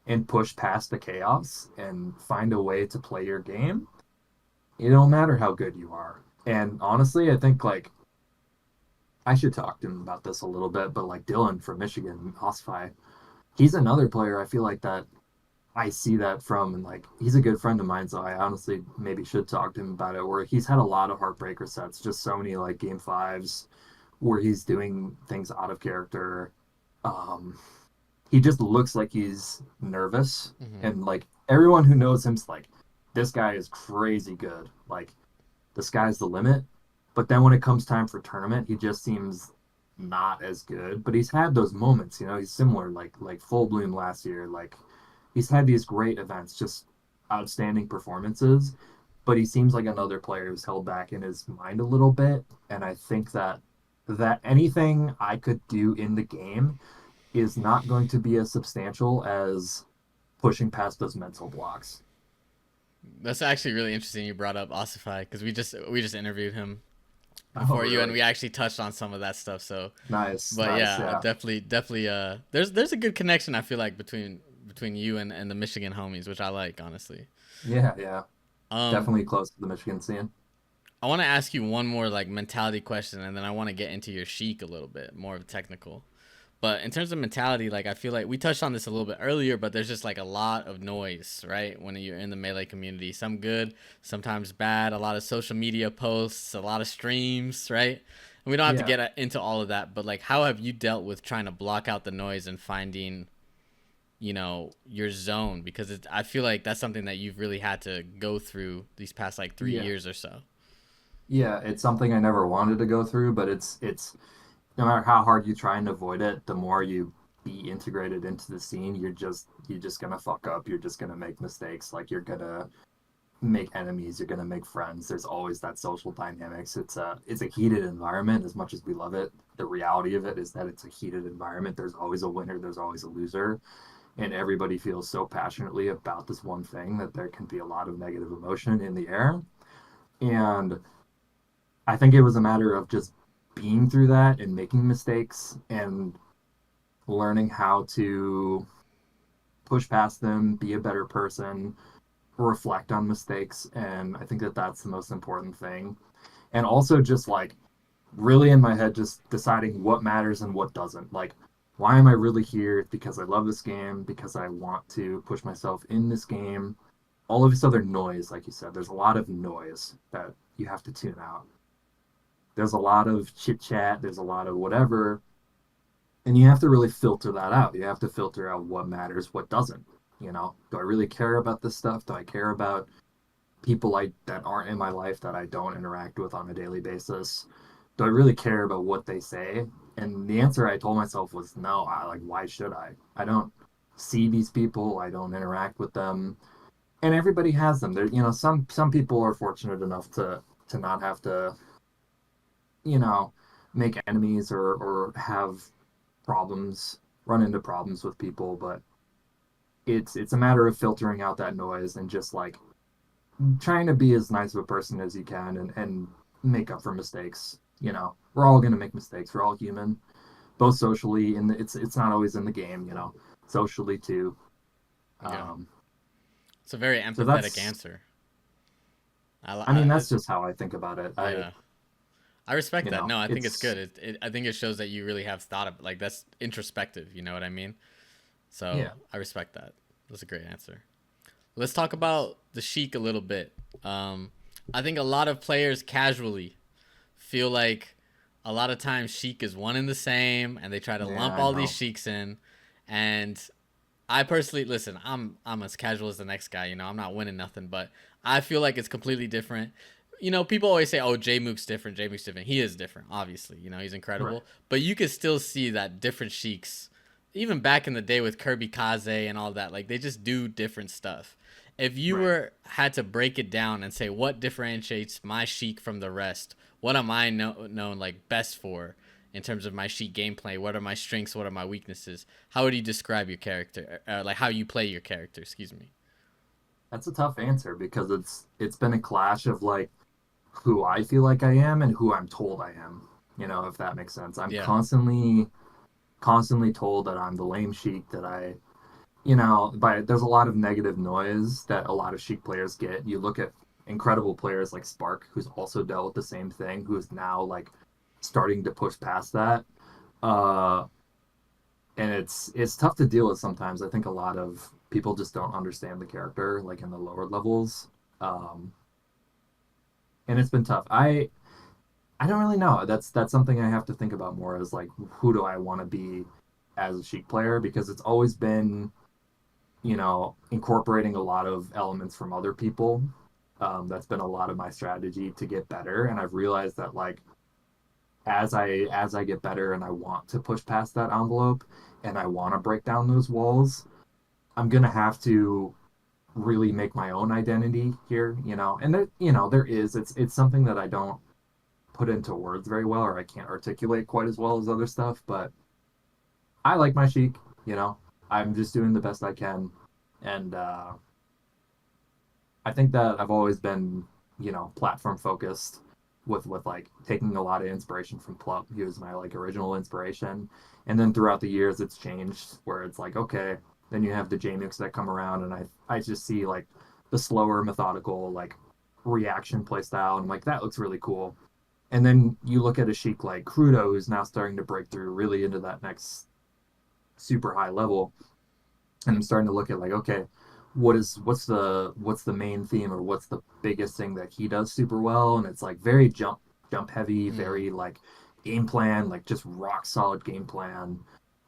and push past the chaos and find a way to play your game, it don't matter how good you are. And honestly, I think, like, I should talk to him about this a little bit, but like Dylan from Michigan, Osify, he's another player I feel like that I see that from, and like, he's a good friend of mine, so I honestly maybe should talk to him about it. Where he's had a lot of heartbreaker sets, just so many like game fives where he's doing things out of character. Um, he just looks like he's nervous, Hmm. and like everyone who knows him's like, this guy is crazy good. Like, the sky's the limit. But then when it comes time for tournament, he just seems not as good. But he's had those moments, he's similar, like Full Bloom last year. Like, he's had these great events, just outstanding performances. But he seems like another player who's held back in his mind a little bit. And I think that anything I could do in the game is not going to be as substantial as pushing past those mental blocks. That's actually really interesting. You brought up Ossify because we just interviewed him Oh, before you, and really? we actually touched on some of that stuff. So, Nice, but nice. yeah, Yeah, definitely. There's a good connection I feel like between you and the Michigan homies, which I like honestly. yeah, yeah. Um, Definitely close to the Michigan scene. I want to ask you one more like mentality question, and then I want to get into your chic a little bit more of technical. But in terms of mentality, like I feel like we touched on this a little bit earlier, but there's just like a lot of noise, right? When you're in the melee community, some good, sometimes bad, a lot of social media posts, a lot of streams, right? And we don't have to Yeah, get into all of that, but like how have you dealt with trying to block out the noise and finding, your zone? Because I feel like that's something that you've really had to go through these past like three yeah, years or so. yeah. It's something I never wanted to go through, but it's no matter how hard you try and avoid it, the more you be integrated into the scene, you're just gonna fuck up. You're just gonna make mistakes. Like, you're gonna make enemies. You're gonna make friends. There's always that social dynamics. It's a heated environment. As much as we love it, the reality of it is that it's a heated environment. There's always a winner. There's always a loser, and everybody feels so passionately about this one thing that there can be a lot of negative emotion in the air. And I think it was a matter of just being through that and making mistakes and learning how to push past them, be a better person, reflect on mistakes. And I think that that's the most important thing. And also, just like, really in my head, just deciding what matters and what doesn't. Like, why am I really here? Because I love this game, because I want to push myself in this game. All of this other noise, like you said, there's a lot of noise that you have to tune out. There's a lot of chit chat, there's a lot of whatever, and you have to really filter that out. You have to filter out what matters, what doesn't. Do I really care about this stuff? Do I care about people that aren't in my life, that I don't interact with on a daily basis? Do I really care about what they say? And the answer I told myself was no. Why should I? I don't see these people. I don't interact with them. And everybody has them. Some people are fortunate enough to not have to, you know, make enemies or have problems, run into problems with people, but it's a matter of filtering out that noise and just like trying to be as nice of a person as you can and make up for mistakes. We're all gonna make mistakes. We're all human, both socially and it's not always in the game. Socially too. Yeah, Um, it's a very so empathetic that's, answer. I mean, that's It's just how I think about it. yeah. I respect You that. know, No, I think it's it's good. I think it shows that you really have thought of like that's introspective. You know what I mean? So yeah, I respect that. That's a great answer. Let's talk about the Sheik a little bit. Um, I think a lot of players casually feel like a lot of times Sheik is one and the same, and they try to yeah, lump I all these know. Sheiks in. And I personally listen. I'm as casual as the next guy. You know, I'm not winning nothing, but I feel like it's completely different. You know, people always say, "Oh, J Mook's different. J Mook's different." He is different, obviously. You know, he's Right, incredible, but you could still see that different Sheiks, even back in the day with Kirby Kaze and all that. Like they just do different stuff. If you right. were had to break it down and say what differentiates my Sheik from the rest, what am I known like best for in terms of my Sheik gameplay? What are my strengths? What are my weaknesses? How would you describe your character? Like how you play your character? Excuse me. That's a tough answer because it's been a clash of like who I feel like I am and who I'm told I am. If that makes sense. I'm Yeah. constantly told that I'm the lame Sheik, that but there's a lot of negative noise that a lot of Sheik players get. You look at incredible players like Spark, who's also dealt with the same thing, who is now like starting to push past that. Uh, and it's tough to deal with sometimes. I think a lot of people just don't understand the character, like in the lower levels. Um, and it's been tough. I don't really know. That's something I have to think about more, is like who do I want to be as a Sheik player, because it's always been incorporating a lot of elements from other people. That's been a lot of my strategy to get better, and I've realized that like as I get better and I want to push past that envelope and I want to break down those walls, I'm gonna have to really make my own identity here, and there is it's something that I don't put into words very well, or I can't articulate quite as well as other stuff, but I like my Sheik, you know. I'm just doing the best I can, and I think that I've always been, platform focused with like taking a lot of inspiration from Plup. He was my like original inspiration. And then throughout the years it's changed where it's like, okay, then you have the JMix that come around, and I just see like the slower, methodical, like reaction play style, and I'm like, that looks really cool. And then you look at a Sheik like Crudo, who's now starting to break through really into that next super high level, and I'm starting to look at like, okay, what's the main theme, or what's the biggest thing that he does super well, and it's like very jump heavy, Mm, very like game plan, like just rock solid game plan.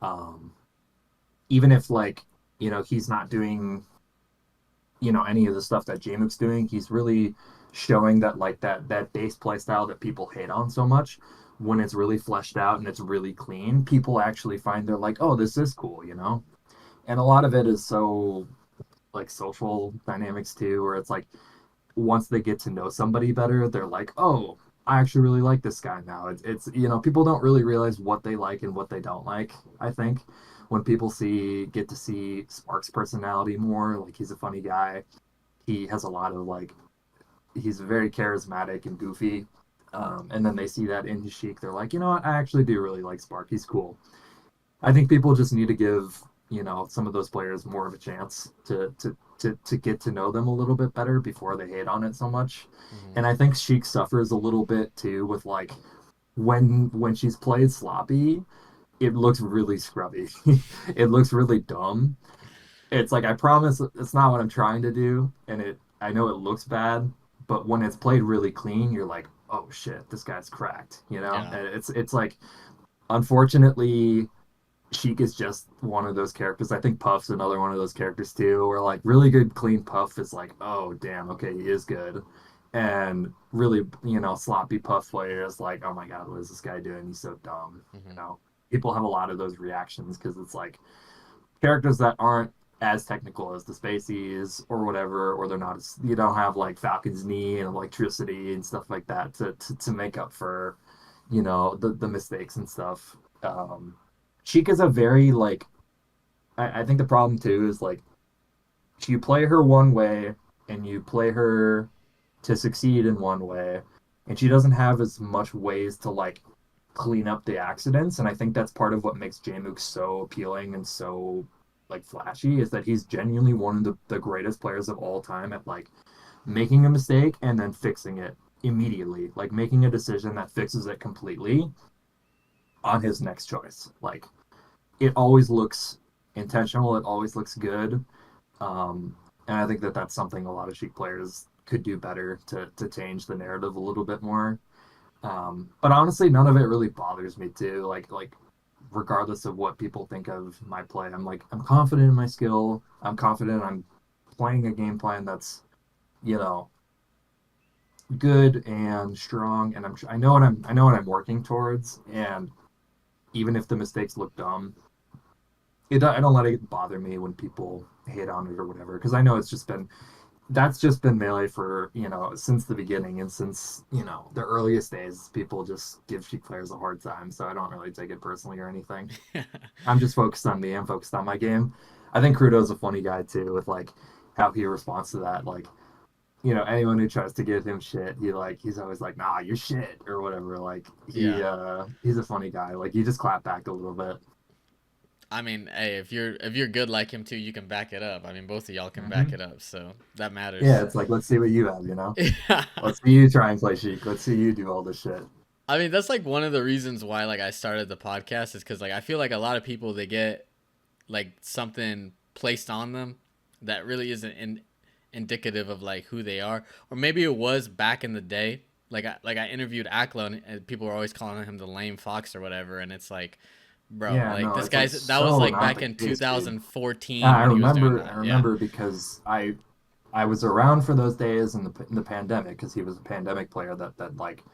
Um, Even if like he's not doing any of the stuff that Jamuk's doing, he's really showing that like that base play style that people hate on so much. When it's really fleshed out and it's really clean, people actually find they're like, oh, this is cool. And a lot of it is so like social dynamics too, where it's like once they get to know somebody better, they're like, oh, I actually really like this guy now. It's people don't really realize what they like and what they don't like. I think when people get to see Spark's personality more, like he's a funny guy. He has a lot of like he's very charismatic and goofy. And then they see that in his Sheik, they're like, you know what, I actually do really like Spark. He's cool. I think people just need to give some of those players more of a chance to get to know them a little bit better before they hate on it so much. mm-hmm. And I think Sheik suffers a little bit too with like when she's played sloppy, it looks really scrubby. It looks really dumb. It's like I promise it's not what I'm trying to do, and I know it looks bad, but when it's played really clean, you're like, oh shit, this guy's cracked. Yeah. And it's like unfortunately Sheik is just one of those characters. I think Puff's another one of those characters too, where like really good clean Puff is like, oh damn, okay, he is good. And really, sloppy Puff player is like, oh my god, what is this guy doing? He's so dumb. You Mm-hmm. know, People have a lot of those reactions because it's like characters that aren't as technical as the Spaceys or whatever, or they're not you don't have like Falcon's Knee and electricity and stuff like that to make up for, the mistakes and stuff. Chica's a very like I think the problem too is like you play her one way and you play her to succeed in one way, and she doesn't have as much ways to like clean up the accidents. And I think that's part of what makes Jmook so appealing and so like flashy is that he's genuinely one of the greatest players of all time at like making a mistake and then fixing it immediately, like making a decision that fixes it completely on his next choice. Like it always looks intentional, it always looks good. And I think that that's something a lot of Sheik players could do better to change the narrative a little bit more. But honestly, none of it really bothers me too. Like regardless of what people think of my play, I'm like I'm confident in my skill. I'm confident I'm playing a game plan that's you know good and strong, and I know what I'm working towards. And even if the mistakes look dumb, I don't let it bother me when people hate on it or whatever because I know it's just been that's just been melee for since the beginning and since the earliest days. People just give Sheik players a hard time, so I don't really take it personally or anything. I'm just focused on me. I'm focused on my game. I think Crudo's a funny guy too, with like how he responds to that. Like anyone who tries to give him shit, he's always like, nah, you're shit or whatever. Like Yeah. he's a funny guy. Like you just clap back a little bit. I mean, hey, if you're good like him too, you can back it up. I mean, both of y'all can back Hmm. it up, so that Yeah, matters. it's like let's see what you have. Yeah. Let's see you try and play Sheik. Let's see you do all this shit. I mean, that's like one of the reasons why like I started the podcast is because like I feel like a lot of people they get like something placed on them that really isn't indicative of like who they are, or maybe it was back in the day. Like I interviewed Aklo and people were always calling him the lame fox or whatever, and it's like, bro, Yeah, like no, this it's like guy's that was so like not back the in case, dude. Yeah, 2014 when he was doing I that. Yeah. remember because I was around for those days in the pandemic because he was a pandemic player that like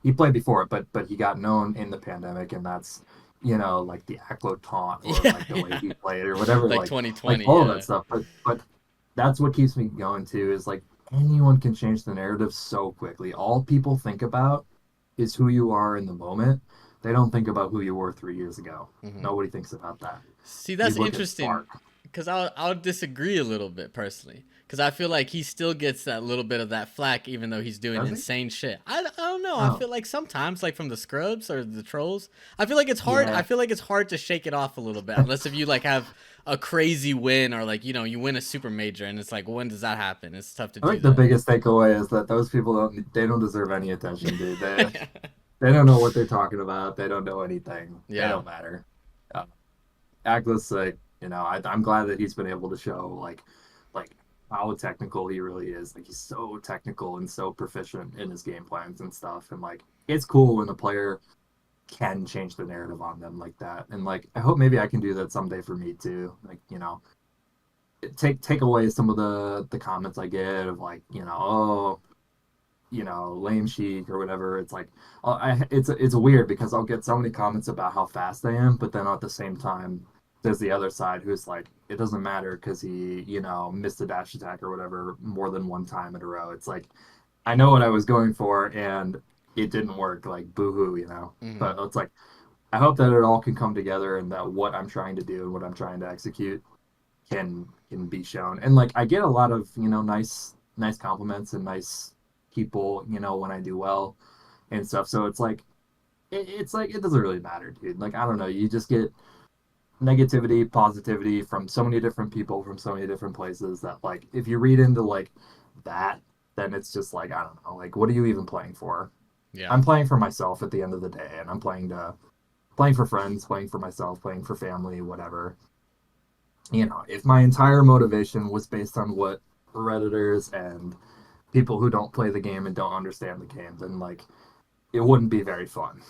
he played before it, but he got known in the pandemic, and that's like the Aklo taunt or Yeah, like the way yeah. he played or whatever, Like like 2020, all of that yeah. stuff. But that's what keeps me going too is like anyone can change the narrative so quickly. All people think about is who you are in the moment. They don't think about who you were 3 years ago. Hmm. Nobody thinks about that. See, You that's look at interesting Spark. because I'll disagree a little bit personally because I feel like he still gets that little bit of that flack even though he's doing Does he? insane shit. I don't know. I Oh, feel like sometimes like from the scrubs or the trolls, I feel like it's hard. I yeah. feel like it's hard to shake it off a little bit unless if you like have a crazy win or like you win a super major and it's like when does that happen? It's tough to I do think the that. biggest takeaway is that those people don't deserve any attention, dude. They don't know what they're talking about. They don't know anything. They Yeah. don't matter. Uh, Agnes, like I'm glad that he's been able to show like how technical he really is. Like he's so technical and so proficient in his game plans and stuff. And like it's cool when a player can change the narrative on them like that. And like I hope maybe I can do that someday for me too. Like take away some of the comments I get of like oh lame chic or whatever. It's like it's weird because I'll get so many comments about how fast I am, but then at the same time, there's the other side who's like, it doesn't matter because he missed a dash attack or whatever more than one time in a row. It's like I know what I was going for and it didn't work. Like boohoo. Hmm. But it's like I hope that it all can come together and that what I'm trying to do and what I'm trying to execute can be shown. And like I get a lot of nice compliments and nice people when I do well and stuff. So it's like it doesn't really matter, dude. Like I don't know, you just get negativity, positivity from so many different people from so many different places that like if you read into like that, then it's just like I don't know, like what are you even playing for? Yeah. I'm playing for myself at the end of the day, and I'm playing for friends, playing for myself, playing for family, whatever. If my entire motivation was based on what redditors and people who don't play the game and don't understand the game, then like it wouldn't be very fun.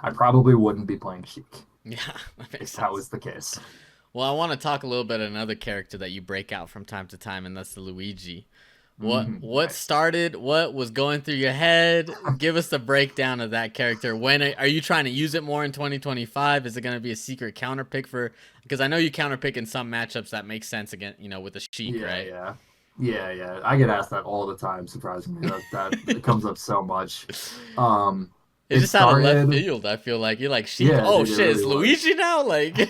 I probably wouldn't be playing Sheik Yeah, that makes if that sense. was the case. Well, I want to talk a little bit of another character that you break out from time to time, and that's the Luigi. What Nice. started? What was going through your head? Give us the breakdown of that character. When are you trying to use it more in 2025? Is it going to be a secret counter pick for? Because I know you counter pick in some matchups that makes sense again. With the Sheik, Yeah, right? yeah. Yeah. I get asked that all the time, surprisingly. That it comes up so much. Um It's it just out of left started field. I feel like you're like Sheik. yeah, Oh dude, it shit, really it's was. Luigi now. Like,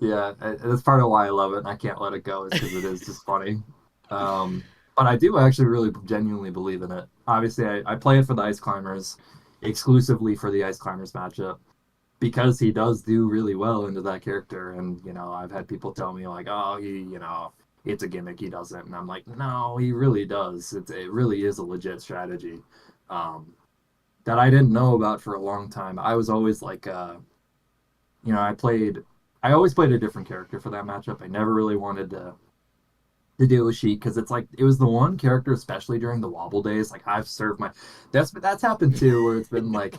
Yeah, that's part of why I love it and I can't let it go is because it is just funny. But I do actually really genuinely believe in it. Obviously, I play it for the Ice Climbers, exclusively for the Ice Climbers matchup, because he does do really well into that character. And, I've had people tell me, like, oh, it's a gimmick, he doesn't. And I'm like, no, he really does. It really is a legit strategy um, that I didn't know about for a long time. I was always like, you know, I played, I always played a different character for that matchup. I never really wanted to deal with Sheik because it's like it was the one character, especially during the wobble days. Like I've served my that's happened too, where it's been like,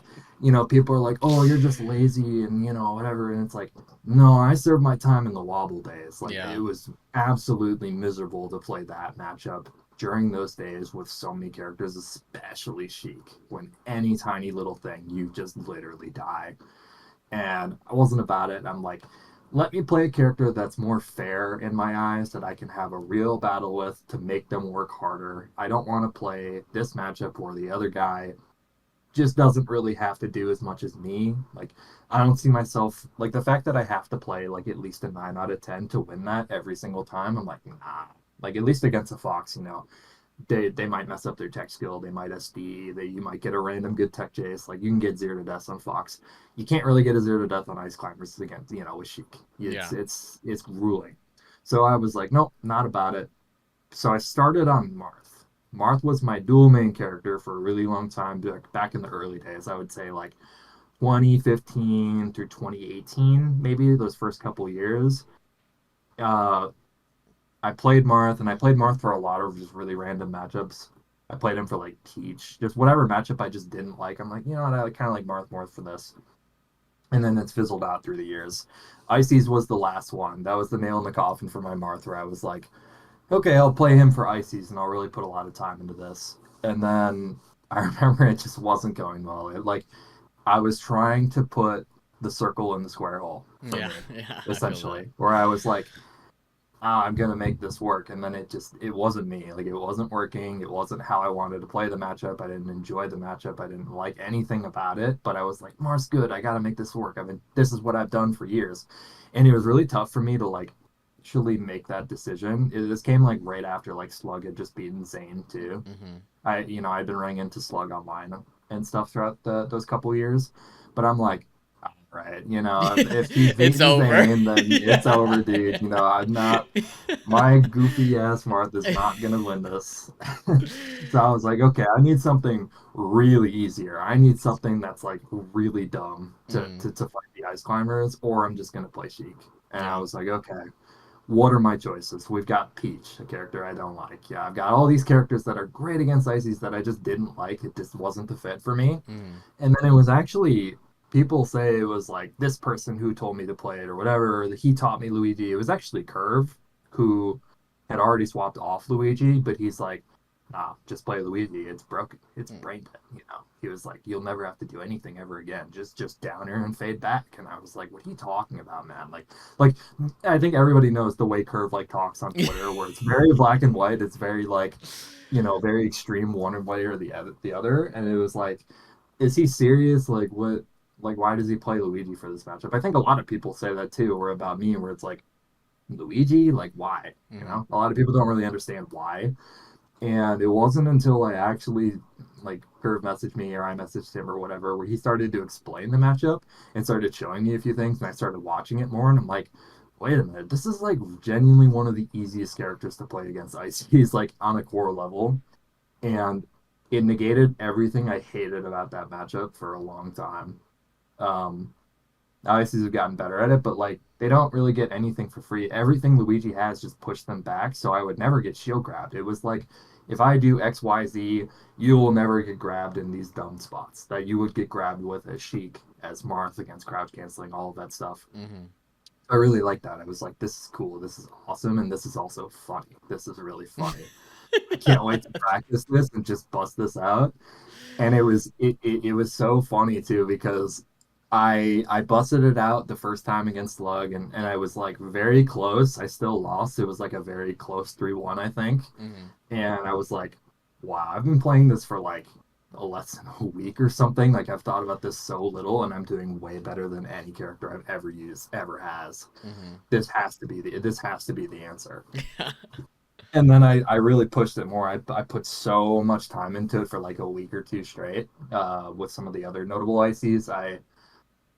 people are like, oh, you're just lazy and whatever, and it's like, no, I served my time in the wobble days. Like it Yeah. was absolutely miserable to play that matchup during those days with so many characters, especially Sheik. When any tiny little thing, you just literally die and I wasn't about it. I'm like, let me play a character that's more fair in my eyes that I can have a real battle with to make them work harder. I don't want to play this matchup where the other guy just doesn't really have to do as much as me. Like, I don't see myself like the fact that I have to play like at least a 9 out of 10 to win that every single time. I'm like, nah. Like, at least against a Fox, they might mess up their tech skill. They might SD. You might get a random good tech chase. Like you can get zero to death on Fox. You can't really get a zero to death on Ice Climbers against with Sheik. It's Yeah. it's it's grueling. So I was like, nope, not about it. So I started on Marth. Marth was my dual main character for a really long time, back in the early days. I would say like 2015 through 2018, maybe those first couple years. Uh, I played Marth, and I played Marth for a lot of just really random matchups. I played him for like Teach, just whatever matchup I just didn't like. I'm like, you know what, I kind of like Marth more for this. And then it's fizzled out through the years. Ices was the last one. That was the nail in the coffin for my Marth, where I was like, okay, I'll play him for Ices, and I'll really put a lot of time into this. And then I remember it just wasn't going well. I was trying to put the circle in the square hole for Yeah. me, Yeah. I feel that. essentially, where I was like, I'm gonna make this work, and then it wasn't me. Like it wasn't working. It wasn't how I wanted to play the matchup. I didn't enjoy the matchup. I didn't like anything about it. But I was like, Mars good. I gotta make this work. This is what I've done for years, and it was really tough for me to like actually make that decision. This came like right after like Slug had just beaten Zane too. Hmm. I'd been running into Slug online and stuff throughout those couple years, but I'm like, all right, if he's It's beaten over. Zane, then it's over, dude. I'm not my goofy ass Marth is not gonna win this. So I was like, okay, I need something really easier. I need something that's like really dumb to Mm, to, to fight the Ice Climbers, or I'm just gonna play Sheik. And I yeah. was like, okay, what are my choices? We've got Peach, a character I don't like. Yeah, I've got all these characters that are great against Ices that I just didn't like. It just wasn't the fit for me. Mm, And then it was actually people say it was like this person who told me to play it or whatever. Or he taught me Luigi. It was actually Curve who had already swapped off Luigi, but he's like, nah, just play Luigi. It's broken. It's mm. brain dead. He was like, you'll never have to do anything ever again. Just down here and fade back. And I was like, what are you talking about, man? Like I think everybody knows the way Curve like talks on Twitter, where it's very black and white. It's very like, very extreme one way or the other. And it was like, is he serious? Like what? Like why does he play Luigi for this matchup? I think a lot of people say that too, or about me, where it's like Luigi, like why? Hmm. A lot of people don't really understand why. And it wasn't until I actually like Curve messaged me or I messaged him or whatever, where he started to explain the matchup and started showing me a few things, and I started watching it more, and I'm like, wait a minute, this is like genuinely one of the easiest characters to play against Ice. He's like on a core level, and it negated everything I hated about that matchup for a long time. Um, Obviously, have gotten better at it, but like they don't really get anything for free. Everything Luigi has just pushed them back, so I would never get shield grabbed. It was like if I do X, Y, Z, you will never get grabbed in these dumb spots that you would get grabbed with as Sheik, as Marth against crouch canceling, all of that stuff. Hmm. I really like that. I was like, this is cool, this is awesome, and this is also funny. This is really funny. I can't wait to practice this and just bust this out. And it was so funny too because I busted it out the first time against Slug, and I was like very close. I still lost. It was like a very close 3-1, I think. Hmm. And I was like, wow, I've been playing this for like less than a week or something. Like I've thought about this so little, and I'm doing way better than any character I've ever used ever has. Mm-hmm. This has to be the answer. Yeah. And then I really pushed it more. I put so much time into it for like a week or two straight. With some of the other notable ICs, I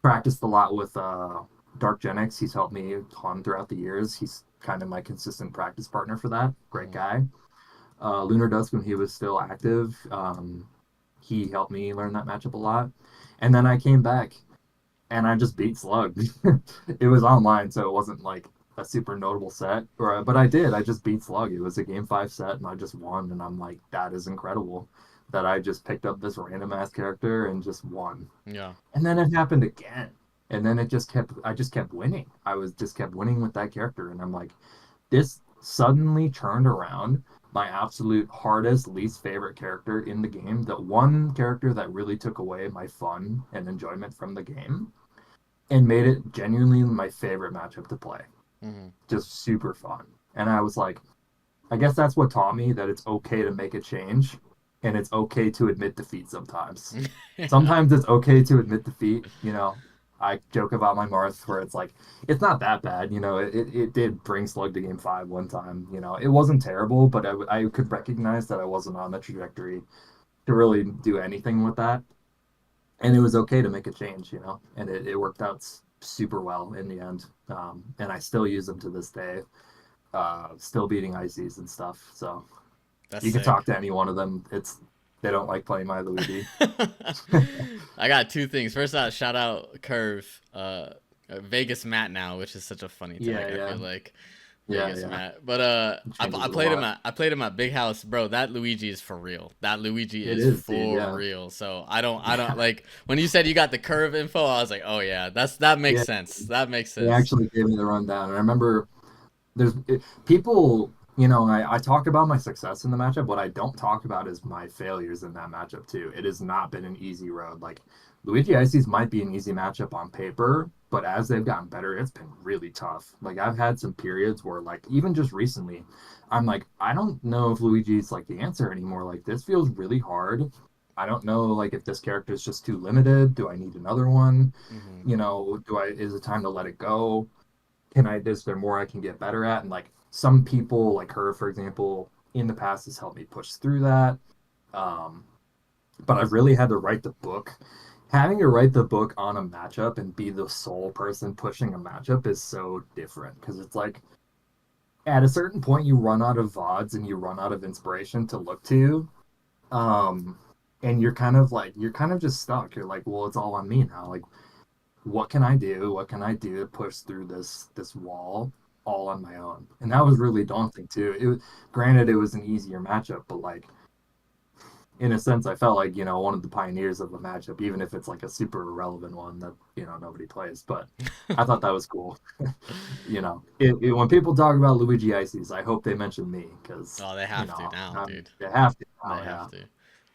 practiced a lot with Dark Genix. He's helped me a ton throughout the years. He's kind of my consistent practice partner for that. Great Mm-hmm. guy. Lunar Dusk, when he was still active, he helped me learn that matchup a lot. And then I came back and I just beat Slug. It was online, so it wasn't like a super notable set, but I did. I just beat Slug. It was a game 5 set, and I just won. And I'm like, that is incredible that I just picked up this random ass character and just won. Yeah. And then it happened again, and then I just kept winning. I was just kept winning with that character, and I'm like, this suddenly turned around my absolute hardest, least favorite character in the game, the one character that really took away my fun and enjoyment from the game, and made it genuinely my favorite matchup to play. Mm-hmm. Just super fun. And I was like, I guess that's what taught me that it's okay to make a change and it's okay to admit defeat sometimes. Yeah. Sometimes it's okay to admit defeat. I joke about my Marth where it's like, it's not that bad. It did bring Slug to game 5 one time. It wasn't terrible, but I could recognize that I wasn't on the trajectory to really do anything with that. And it was okay to make a change, and it worked out super well in the end. And I still use them to this day, still beating ICs and stuff. So That's you can talk sick. to any one of them. They don't like playing my Luigi. I got two things. First, shout out Curve, Vegas Matt now, which is such a funny Yeah, tag. I feel yeah, like yeah, Vegas yeah. Matt. But It I changes a played him lot. at Big House, bro. That Luigi is for real. That Luigi It is is, dude. for Yeah, real. So I don't yeah, like when you said you got the Curve info. I was like, oh yeah, that makes yeah. sense. That makes They sense. actually gave me the rundown, and I remember people. I talk about my success in the matchup. What I don't talk about is my failures in that matchup too. It has not been an easy road. Like Luigi Ices might be an easy matchup on paper, but as they've gotten better, it's been really tough. Like I've had some periods where, like, even just recently, I'm like, I don't know if Luigi's like the answer anymore. Like this feels really hard. I don't know, like, if this character is just too limited. Do I need another one? Hmm. Is it time to let it go? Is there more I can get better at? And like some people, like her, for example, in the past has helped me push through that. Um, but I've really had to write the book. Having to write the book on a matchup and be the sole person pushing a matchup is so different because it's like at a certain point you run out of VODs and you run out of inspiration to look to. Um, and you're kind of just stuck. You're like, well, it's all on me now. Like, what can I do? What can I do to push through this wall all on my own? And that was really daunting too. Granted it was an easier matchup, but like in a sense I felt like, one of the pioneers of the matchup, even if it's like a super irrelevant one that, nobody plays. But I thought that was cool. When people talk about Luigi Ices, I hope they mention me because, Oh, they have to now, dude. they have to They now, have yeah. to.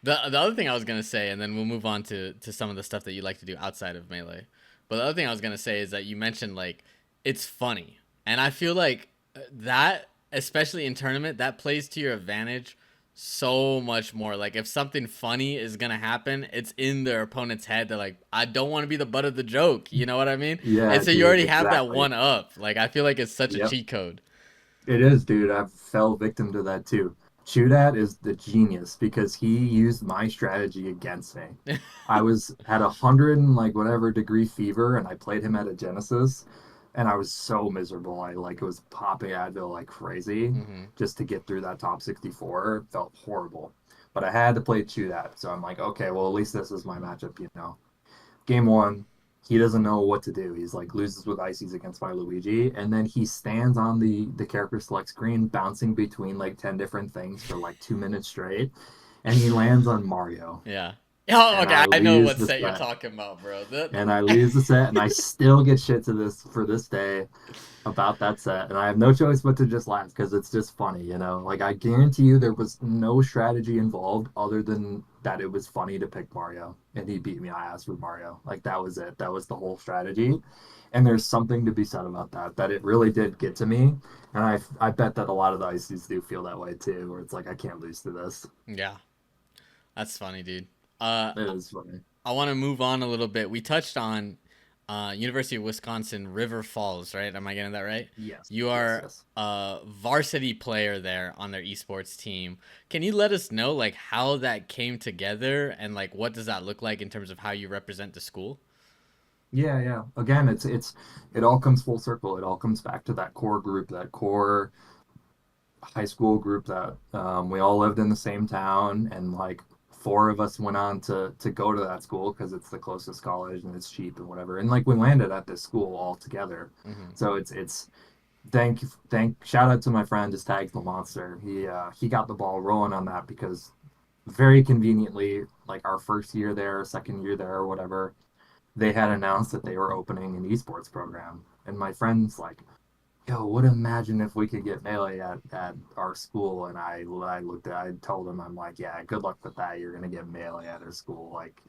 The other thing I was gonna say, and then we'll move on to some of the stuff that you like to do outside of melee. But the other thing I was gonna say is that you mentioned like it's funny, and I feel like that, especially in tournament, that plays to your advantage so much more. Like if something funny is gonna happen, it's in their opponent's head. They're like, I don't want to be the butt of the joke. You know what I mean? And Yeah, so you dude, already have that exactly. one up. Like I feel like it's such a Yep. cheat code. It is, dude. I've fell victim to that too. Chudat is the genius because he used my strategy against me. I was at 100 and like whatever degree fever, and I played him at a Genesis, and I was so miserable. I like was popping Advil like crazy Hmm. just to get through that top 64. It felt horrible, but I had to play Chudat, so I'm like, okay, well at least this is my matchup. Game 1, he doesn't know what to do. He's like loses with ices against my Luigi, and then he stands on the character select screen, bouncing between like 10 different things for like 2 minutes straight, and he lands on Mario, Yeah. Oh, and okay. I I know lose what the set you're set, talking about, bro. and I lose the set, and I still get shit to this for this day about that set, and I have no choice but to just laugh because it's just funny. Like I guarantee you, there was no strategy involved other than that it was funny to pick Mario, and he beat me. I asked with Mario, like that was it. That was the whole strategy, and there's something to be said about that. That it really did get to me, and I bet that a lot of the ICs do feel that way too, where it's like I can't lose to this. Yeah, that's funny, dude. Uh, It is funny. I want to move on a little bit. We touched on University of Wisconsin River Falls, right? Am I getting that right? Yes, You yes, are yes. a varsity player there on their esports team. Can you let us know like how that came together and like what does that look like in terms of how you represent the school? Yeah, yeah. Again, it all comes full circle. It all comes back to that core group, that core high school group that we all lived in the same town, and like four of us went on to go to that school because it's the closest college and it's cheap and whatever. And like we landed at this school all together. Mm-hmm. So it's thank shout out to my friend just tags the monster. He got the ball rolling on that because very conveniently, like our first year there, second year there, or whatever, they had announced that they were opening an esports program. And my friend's like, yo, would imagine if we could get melee at our school. And I told him, I'm like, yeah, good luck with that. You're going to get melee at our school. Like,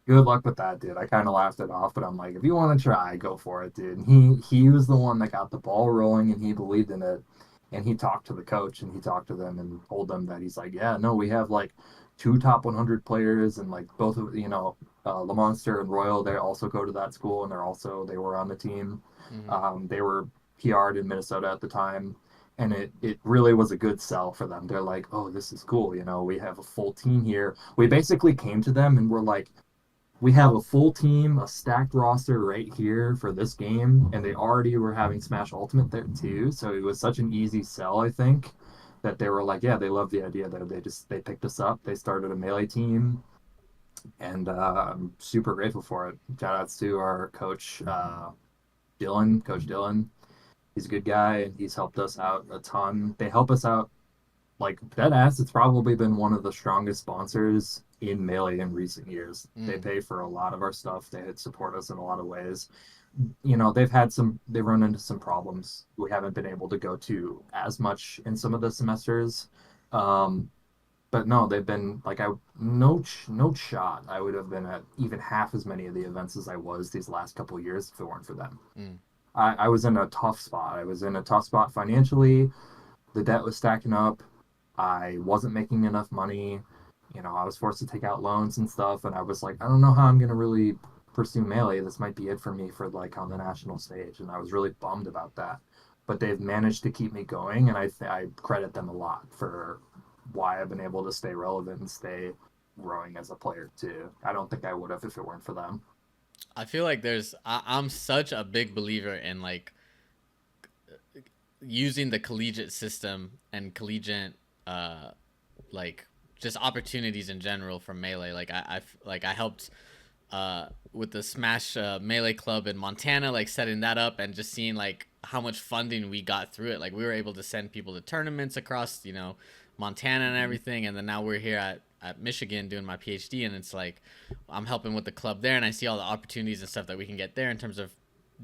good luck with that, dude. I kind of laughed it off, but I'm like, if you want to try, go for it, dude. And he was the one that got the ball rolling, and he believed in it. And he talked to the coach, and he talked to them, and told them that he's like, yeah, no, we have like two top 100 players, and like both of Le Monster and Royal. They also go to that school, and they were on the team. Mm-hmm. They were PR'd in Minnesota at the time. And it really was a good sell for them. They're like, oh, this is cool. We have a full team here. We basically came to them and we're like, we have a full team, a stacked roster right here for this game, and they already were having Smash Ultimate there too. So it was such an easy sell, I think, that they were like, yeah, they love the idea that they picked us up. They started a melee team, and I'm super grateful for it. Shout outs to our coach, Dylan, Coach Dylan. He's a good guy, and he's helped us out a ton. They help us out like dead ass. It's probably been one of the strongest sponsors in Melee in recent years. They Mm. pay for a lot of our stuff. They support us in a lot of ways. They've run into some problems. We haven't been able to go to as much in some of the semesters. Um, but no, they've been like no shot. I would have been at even half as many of the events as I was these last couple of years if it weren't for them. Mm. I was in a tough spot. I was in a tough spot financially. The debt was stacking up. I wasn't making enough money. I was forced to take out loans and stuff, and I was like, I don't know how I'm gonna really pursue melee. This might be it for me for like on the national stage, and I was really bummed about that. But they've managed to keep me going, and I credit them a lot for why I've been able to stay relevant and stay growing as a player too. I don't think I would have if it weren't for them. I feel like I'm such a big believer in like using the collegiate system and collegiate uh like just opportunities in general for melee. Like I helped with the Smash Melee Club in Montana, like setting that up and just seeing like how much funding we got through it. Like we were able to send people to tournaments across, Montana and Mm-hmm. everything. And then now we're here at Michigan doing my PhD, and it's like I'm helping with the club there, and I see all the opportunities and stuff that we can get there in terms of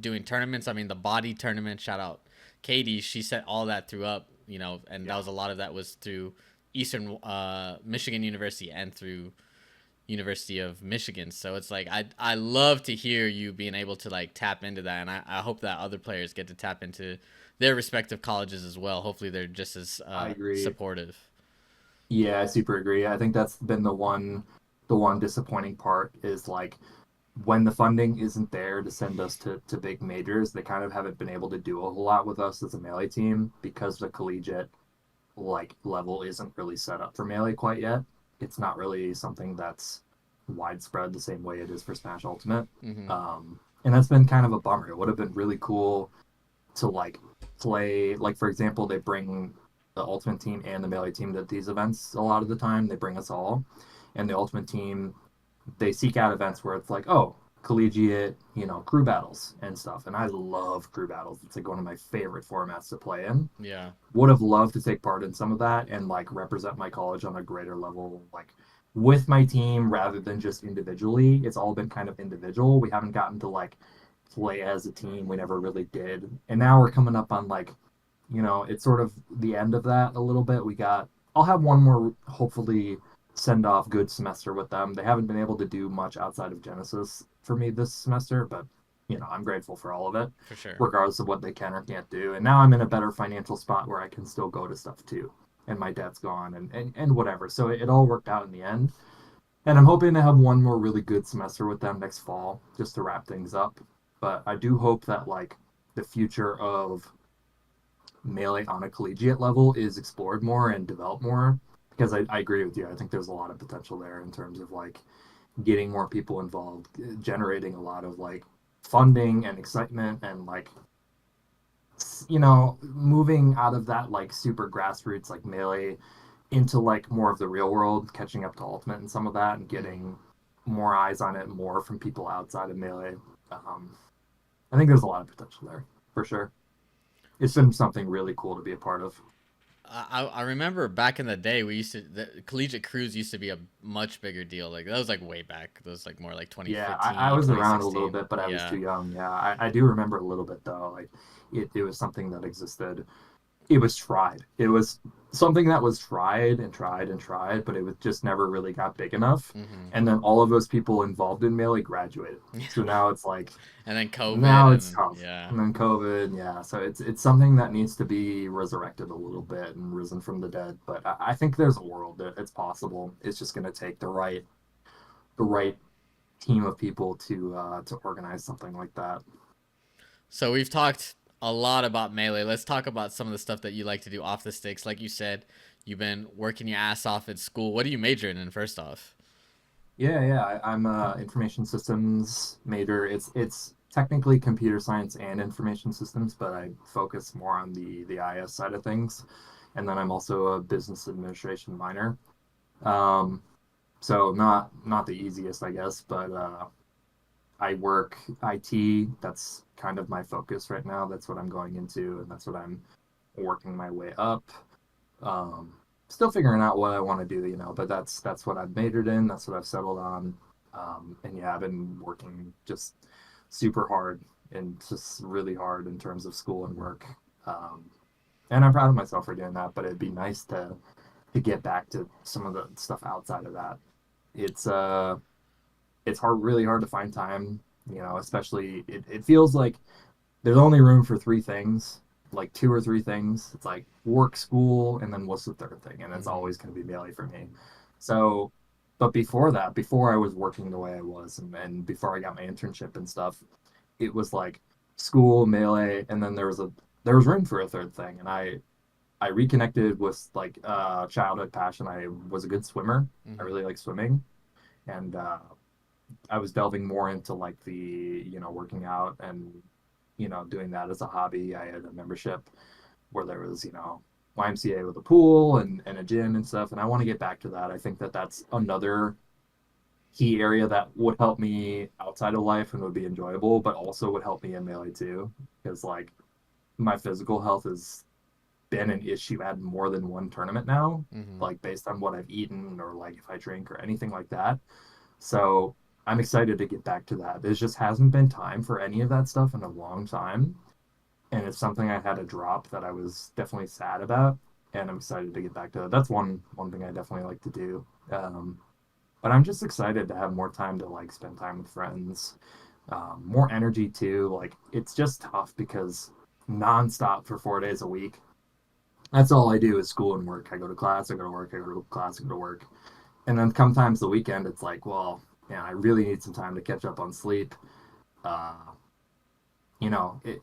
doing tournaments. I mean, the body tournament, shout out Katie, she set all that through up, and that Yeah, was a lot of that was through Eastern Michigan University and through University of Michigan. So it's like I love to hear you being able to like tap into that, and I hope that other players get to tap into their respective colleges as well. Hopefully they're just as I agree. supportive. Yeah, I super agree. I think that's been the one disappointing part is like when the funding isn't there to send us to big majors, they kind of haven't been able to do a whole lot with us as a melee team because the collegiate like level isn't really set up for melee quite yet. It's not really something that's widespread the same way it is for Smash Ultimate. Mm-hmm. And that's been kind of a bummer. It would have been really cool to like play like for example, they bring the Ultimate team and the melee team to these events a lot of the time. They bring us all. And the Ultimate team they seek out events where it's like, oh, collegiate, crew battles and stuff. And I love crew battles. It's like one of my favorite formats to play in. Yeah. Would have loved to take part in some of that and like represent my college on a greater level, like with my team rather than just individually. It's all been kind of individual. We haven't gotten to like play as a team. We never really did. And now we're coming up on like, it's sort of the end of that a little bit. I'll have one more, hopefully, send off good semester with them. They haven't been able to do much outside of Genesis for me this semester, but, I'm grateful for all of it, For sure. regardless of what they can or can't do. And now I'm in a better financial spot where I can still go to stuff too. And my debt's gone and whatever. So it all worked out in the end. And I'm hoping to have one more really good semester with them next fall, just to wrap things up. But I do hope that like the future of Melee on a collegiate level is explored more and developed more because I agree with you. I think there's a lot of potential there in terms of like getting more people involved, generating a lot of like funding and excitement and like moving out of that like super grassroots like Melee into like more of the real world, catching up to Ultimate and some of that and Mm-hmm. getting more eyes on it, more from people outside of Melee. Um, I think there's a lot of potential there for sure. It's So been something really cool to be a part of. I remember back in the day we used to the collegiate crews used to be a much bigger deal. Like that was like way back. That was like more like Yeah, I 2015, was around a little 2016. bit, but I was too Yeah. young. Yeah, I do remember a little bit though. Like it was something that existed. It was tried. It was something that was tried and tried and tried, but it was just never really got big enough. Mm-hmm. And then all of those people involved in Melee graduated. So now it's like And then COVID now it's and tough. yeah. And then COVID, yeah. So it's something that needs to be resurrected a little bit and risen from the dead. But I think there's a world that it's possible. It's just going to take the right team of people to organize something like that. So we've talked a lot about melee. Let's talk about some of the stuff that you like to do off the sticks. Like you said, you've been working your ass off at school. What are you majoring in first off? Yeah. I'm a information systems major. It's technically computer science and information systems, but I focus more on the IS side of things. And then I'm also a business administration minor. Um, so not the easiest, I guess, but I work IT. That's kind of my focus right now. That's what I'm going into, and that's what I'm working my way up. Um, Still figuring out what I want to do, but that's what I've majored in. That's what I've settled on. And yeah, I've been working just super hard and just really hard in terms of school and work. Um, and I'm proud of myself for doing that. But it'd be nice to get back to some of the stuff outside of that. It's uh it's really hard to find time. Especially it feels like there's only room for three things, like two or three things. It's like work, school, and then what's the third thing? And it's Mm-hmm. always going to be Melee for me. So, but before that, before I was working the way I was, and before I got my internship and stuff, it was like school, Melee, and then there was room for a third thing. And I reconnected with like childhood passion. I was a good swimmer. I Mm-hmm. really like swimming, and I was delving more into like the working out and doing that as a hobby. I had a membership where there was YMCA with a pool and a gym and stuff, and I want to get back to that. I think that that's another key area that would help me outside of life and would be enjoyable, but also would help me in Melee too, because like my physical health has been an issue at more than one tournament now, Mm-hmm. like based on what I've eaten or like if I drink or anything like that. So I'm excited to get back to that. There just hasn't been time for any of that stuff in a long time. And it's something I had to drop that I was definitely sad about. And I'm excited to get back to that. That's one thing I definitely like to do. But I'm just excited to have more time to like spend time with friends, more energy too. Like it's just tough because nonstop for 4 days a week. That's all I do is school and work. I go to class, I go to work, I go to class, I go to work. And then sometimes the weekend, it's like, well, yeah, I really need some time to catch up on sleep. Uh,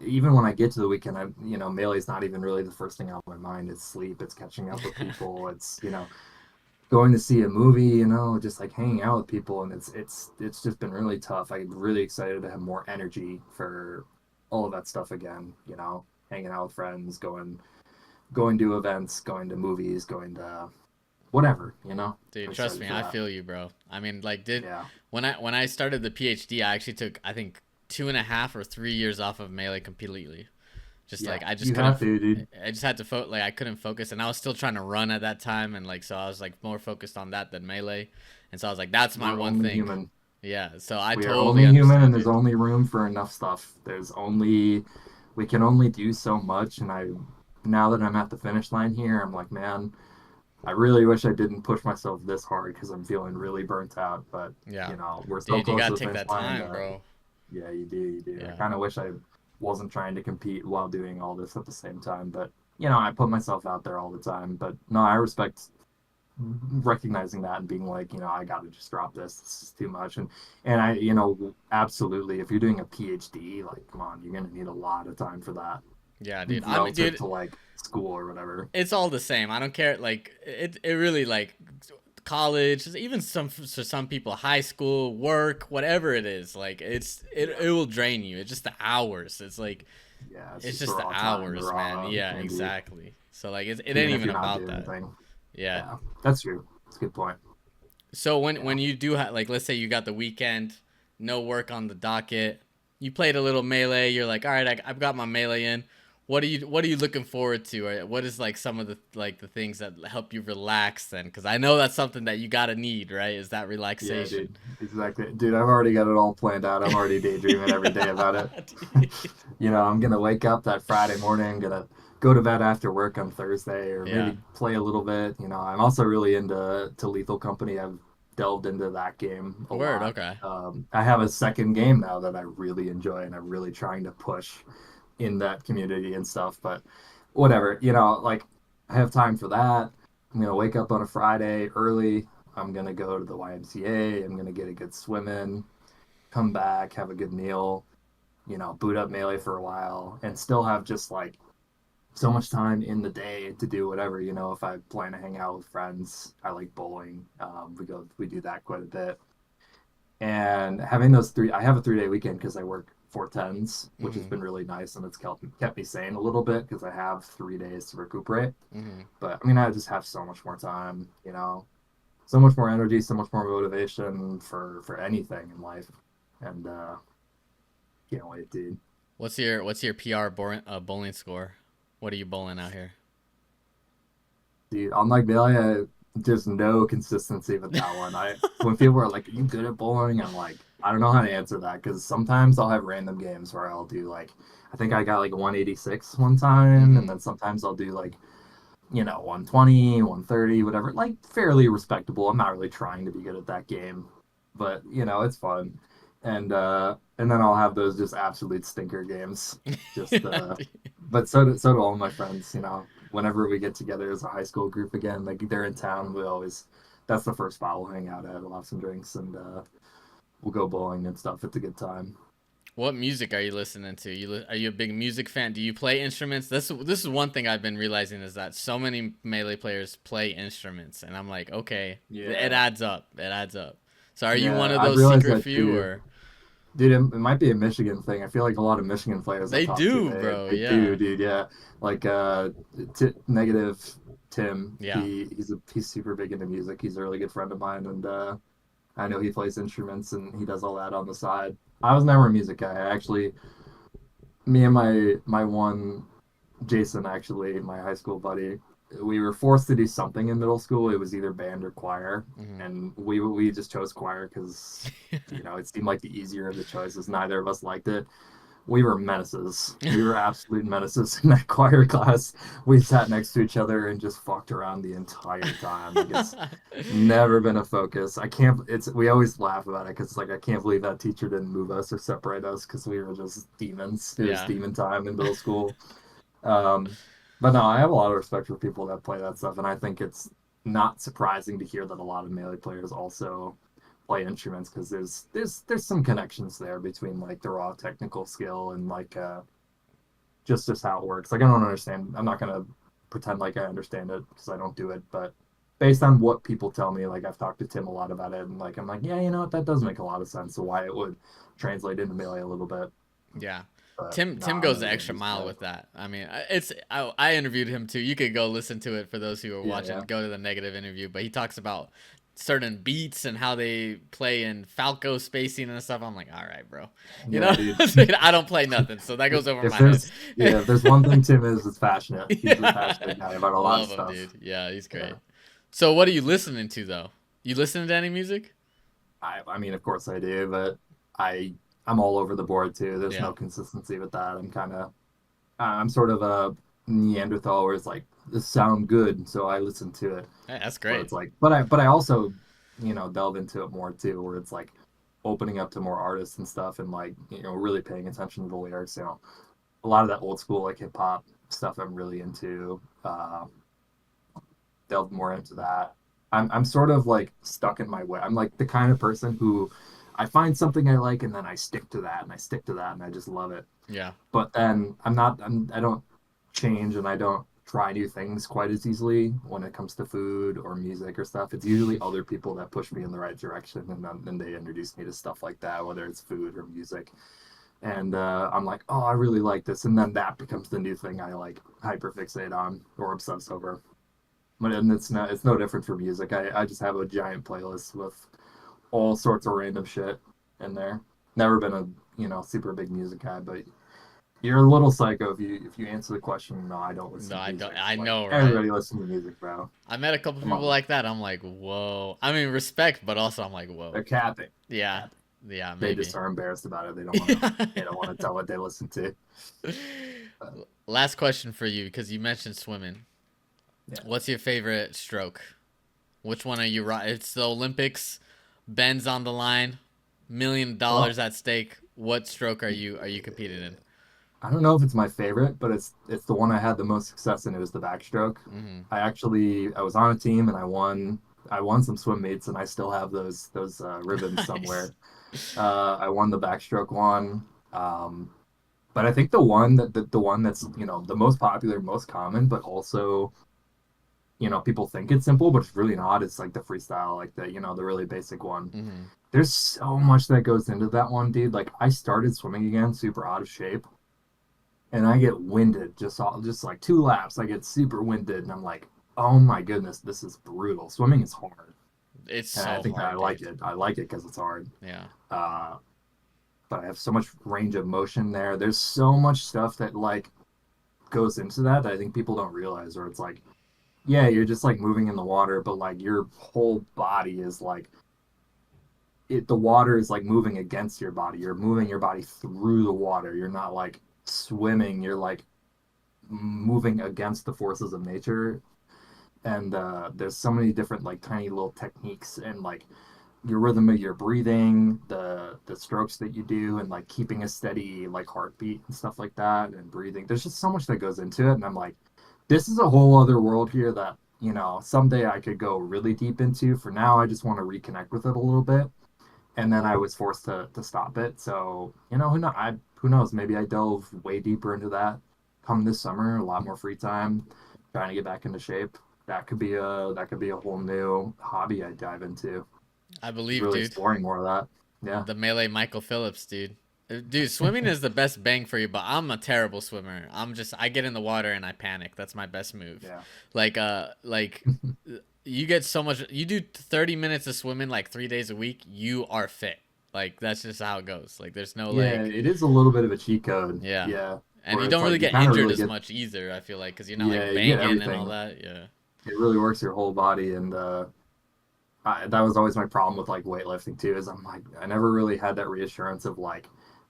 Even when I get to the weekend, Melee's not even really the first thing on my mind. It's sleep, it's catching up with people, it's, going to see a movie, just like hanging out with people. And it's just been really tough. I'm really excited to have more energy for all of that stuff again, hanging out with friends, going to events, going to movies, going to whatever, Dude, I'm trust excited me, for I that. feel you, bro. I mean, like, did Yeah. when I started the PhD, I actually took I think 2.5 or 3 years off of melee completely. Just Yeah. like I just You couldn't. have to, dude. I just had to like I couldn't focus, and I was still trying to run at that time, and like so I was like more focused on that than melee, and so I was like, that's my We're one only thing. human. Yeah, so I We are totally only human, and understand, there's dude. only room for enough stuff. We can only do so much. And now that I'm at the finish line here, I'm like, man, I really wish I didn't push myself this hard because I'm feeling really burnt out. But, Yeah, we're so dude, you close to gotta the take finish that line time, that, bro. yeah, you do. You do. I Yeah, kind of wish I wasn't trying to compete while doing all this at the same time. But, I put myself out there all the time. But no, I respect recognizing that and being like, I got to just drop this. This is too much. And I, absolutely, if you're doing a PhD, like, come on, you're gonna need a lot of time for that Yeah, dude. I mean, relative dude, to like school or whatever. it's all the same. I don't care. Like it really like college, even some for some people, high school, work, whatever it is. Like Yeah. it will drain you. It's just the hours. Yeah, it's It's just the just the raw time, the hours, man. raw Yeah, energy, exactly. So like it ain't even if even you're not about doing that. anything. Yeah. Yeah, that's true. That's a good point. So when Yeah. you do like let's say you got the weekend, no work on the docket, you played a little melee. You're like, all right, I've got my melee in. What are you looking forward to? Or what is like some of the things that help you relax then? Because I know that's something that you gotta need, right? Is that Yeah, dude. relaxation? Exactly. Dude, I've already got it all planned out. I'm already daydreaming every day about it. I'm gonna wake up that Friday morning, gonna go to bed after work on Thursday, or Yeah. maybe play a little bit. I'm also really into Lethal Company. I've delved into that game a Word. lot. Okay. I have a second game now that I really enjoy, and I'm really trying to push in that community and stuff. But whatever, like I have time for that. I'm gonna wake up on a Friday early. I'm gonna go to the YMCA. I'm gonna get a good swim in, come back, have a good meal, boot up Melee for a while, and still have just like so much time in the day to do whatever. If I plan to hang out with friends, I like bowling. We do that quite a bit. And having those three, I have a 3 day weekend because I work 4 10s, which has Mm-hmm. been really nice, and it's kept me sane a little bit because I have 3 days to recuperate. Mm-hmm. But I mean, I just have so much more time, so much more energy, so much more motivation for anything in life, and can't wait, dude. What's your PR bowling score? What are you bowling out here? Dude, on like Melee, there's no consistency with that one. When people are like, "Are you good at bowling?" I'm like, I don't know how to answer that because sometimes I'll have random games where I'll do like, I think I got like 186 one time, and Mm-hmm. then sometimes I'll do like 120, 130, whatever, like fairly respectable. I'm not really trying to be good at that game, but it's fun. And then I'll have those just absolute stinker games. Just but so do all my friends, whenever we get together as a high school group again, like they're in town, that's the first spot we'll hang out at. We'll have some drinks and we'll go bowling and stuff. It's a good time. What music are you listening to? Are you a big music fan? Do you play instruments? This is one thing I've been realizing is that so many melee players play instruments, and I'm like, okay, it Yeah. adds up. It adds up. So are you one Yeah, of I've those realized secret that few too. or Dude, it might be a Michigan thing. I feel like a lot of Michigan players I they talk to, do, they bro? they do, Yeah, dude. Yeah, like negative Tim. yeah. He's super big into music. He's a really good friend of mine, and I know he plays instruments and he does all that on the side. I was never a music guy. Me and my one Jason, actually, my high school buddy, we were forced to do something in middle school. It was either band or choir, Hmm. and we just chose choir because it seemed like the easier of the choices. Neither of us liked it. We were menaces. We were absolute menaces in that choir class. We sat next to each other and just fucked around the entire time. Like it's never been a focus. I can't. It's we always laugh about it because it's like I can't believe that teacher didn't move us or separate us because we were just demons. It was Yeah. demon time in middle school. Um, but no, I have a lot of respect for people that play that stuff, and I think it's not surprising to hear that a lot of melee players also play instruments because there's some connections there between like the raw technical skill and like just how it works. Like I don't understand. I'm not gonna pretend like I understand it because I don't do it, but based on what people tell me, like I've talked to Tim a lot about it, and like I'm like, yeah, that does make a lot of sense. So why it would translate into melee a little bit, Yeah. but Tim no, Tim I'm goes never the gonna extra use mile that. with that. I mean, I interviewed him too. You could go listen to it for those who are Yeah, watching. yeah, Go to the negative interview, but he talks about certain beats and how they play in Falco spacing and stuff. I'm like, all right, bro. You know, yeah, dude. I don't play nothing, so that goes over If my head. there's Yeah, if there's one thing Tim is, it's passionate. He's a Yeah, passionate guy about a lot of love him, stuff. dude. Yeah, he's Yeah. great. So, what are you listening to though? You listening to any music? I mean, of course I do, but I I'm all over the board too. There's Yeah, no consistency with that. I'm sort of a Neanderthal where it's like this sound good, so I listen to it. hey, that's Where great. it's like, but I also delve into it more too, where it's like opening up to more artists and stuff, and like really paying attention to the lyrics. A lot of that old school like hip hop stuff I'm really into. Delve more into that. I'm sort of like stuck in my way. I'm like the kind of person who I find something I like and then I stick to that and I stick to that and I just love it. Yeah. But then I don't change and I don't try new things quite as easily when it comes to food or music or stuff. It's usually other people that push me in the right direction and then they introduce me to stuff like that, whether it's food or music. And I'm like, oh, I really like this, and then that becomes the new thing I like hyperfixate on or obsess over. But and it's no different for music. I just have a giant playlist with all sorts of random shit in there. Never been a super big music guy, but you're a little psycho if you answer the question. No, I don't No, listen to I don't. music. I Like know, right? everybody listens to music, bro. I met a couple Come people on, like that. I'm like, whoa. I mean, respect, but also I'm like, they're whoa. capping. They're Yeah. capping. Yeah, They just maybe. are embarrassed about it. They don't want to Yeah. tell what they listen to. But, Last question for you because you mentioned swimming. yeah. What's your favorite stroke? Which one are you right? It's the Olympics. Ben's on the line. $1 million Well, at stake. What stroke are you competing in? I don't know if it's my favorite, but it's the one I had the most success in. It was the backstroke. Mm-hmm. I was on a team and I won some swim meets and I still have those ribbons Nice. somewhere. I won the backstroke one. But I think the one that's the most popular, most common, but also people think it's simple, but it's really not. It's like the freestyle, like the really basic one. Mm-hmm. There's so much that goes into that one, dude. Like I started swimming again, super out of shape, and I get winded just like 2 laps. I get super winded, and I'm like, oh my goodness, this is brutal. Swimming is hard, It's and I so think I hard, like dude. it. I like it because it's hard. Yeah. Uh, but I have so much range of motion there. There's so much stuff that like goes into that I think people don't realize, or it's like, yeah, you're just like moving in the water, but like your whole body is like the water is like moving against your body. You're moving your body through the water. You're not like swimming. You're like moving against the forces of nature. And there's so many different like tiny little techniques and like your rhythm of your breathing, the strokes that you do, and like keeping a steady like heartbeat and stuff like that, and breathing. There's just so much that goes into it, and I'm like, this is a whole other world here that someday I could go really deep into. For now, I just want to reconnect with it a little bit, and then I was forced to stop it. So who knows? Maybe I delve way deeper into that come this summer. A lot more free time, trying to get back into shape. That could be a whole new hobby I dive into. I Just believe, really dude. exploring more of that. Yeah, The melee Michael Phillips, dude. Dude, swimming is the best bang for you, but I'm a terrible swimmer. I get in the water and I panic. That's my best move. yeah, Like you get so much you do 30 minutes of swimming like 3 days a week, you are fit. Like that's just how it goes. Like there's no yeah. like It is a little bit of a cheat code. yeah. Yeah, And where you it's don't like really you get kind of injured really as get much either, I feel like, cuz you're not yeah, like you get banging and all everything. that. Yeah. It really works your whole body, and that was always my problem with like weightlifting too. Is I'm like I never really had that reassurance of like,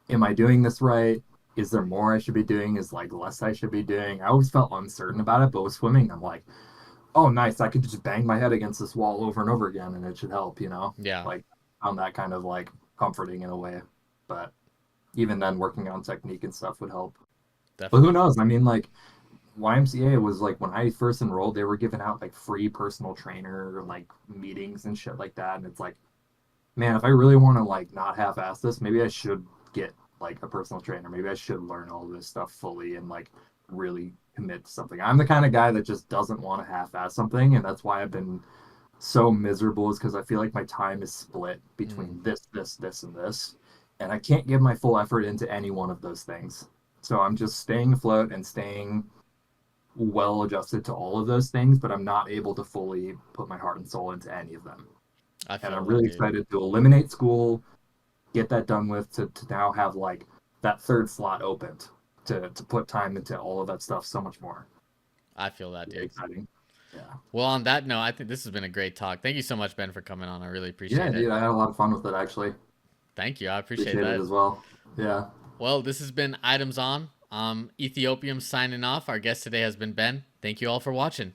am I doing this right? Is there more I should be doing? Is like less I should be doing? I always felt uncertain about it, but with swimming, I'm like, oh, nice. I could just bang my head against this wall over and over again, and it should help. Yeah, Like found that kind of like comforting in a way. But even then, working on technique and stuff would help. But who definitely. knows? I mean, like YMCA was like when I first enrolled, they were giving out like free personal trainer like meetings and shit like that, and it's like, man, if I really want to like not half-ass this, maybe I should get like a personal trainer. Maybe I should learn all this stuff fully and like really commit to something. I'm the kind of guy that just doesn't want to half-ass something, and that's why I've been so miserable is because I feel like my time is split Mm, between this, and this, and I can't give my full effort into any one of those things. So I'm just staying afloat and staying well adjusted to all of those things, but I'm not able to fully put my heart and soul into any of them. I And feel I'm that, really dude. excited to eliminate school, get that done with, to now have like that third slot opened to put time into all of that stuff so much more. I feel that, Very dude. exciting. Yeah. Well, on that note, I think this has been a great talk. Thank you so much, Ben, for coming on. I really Yeah, appreciate it. dude, I had a lot of fun with it actually. Thank you. I appreciate Appreciate it that. as well. Yeah. Well, this has been Items On. Ethiopium signing off. Our guest today has been Ben. Thank you all for watching.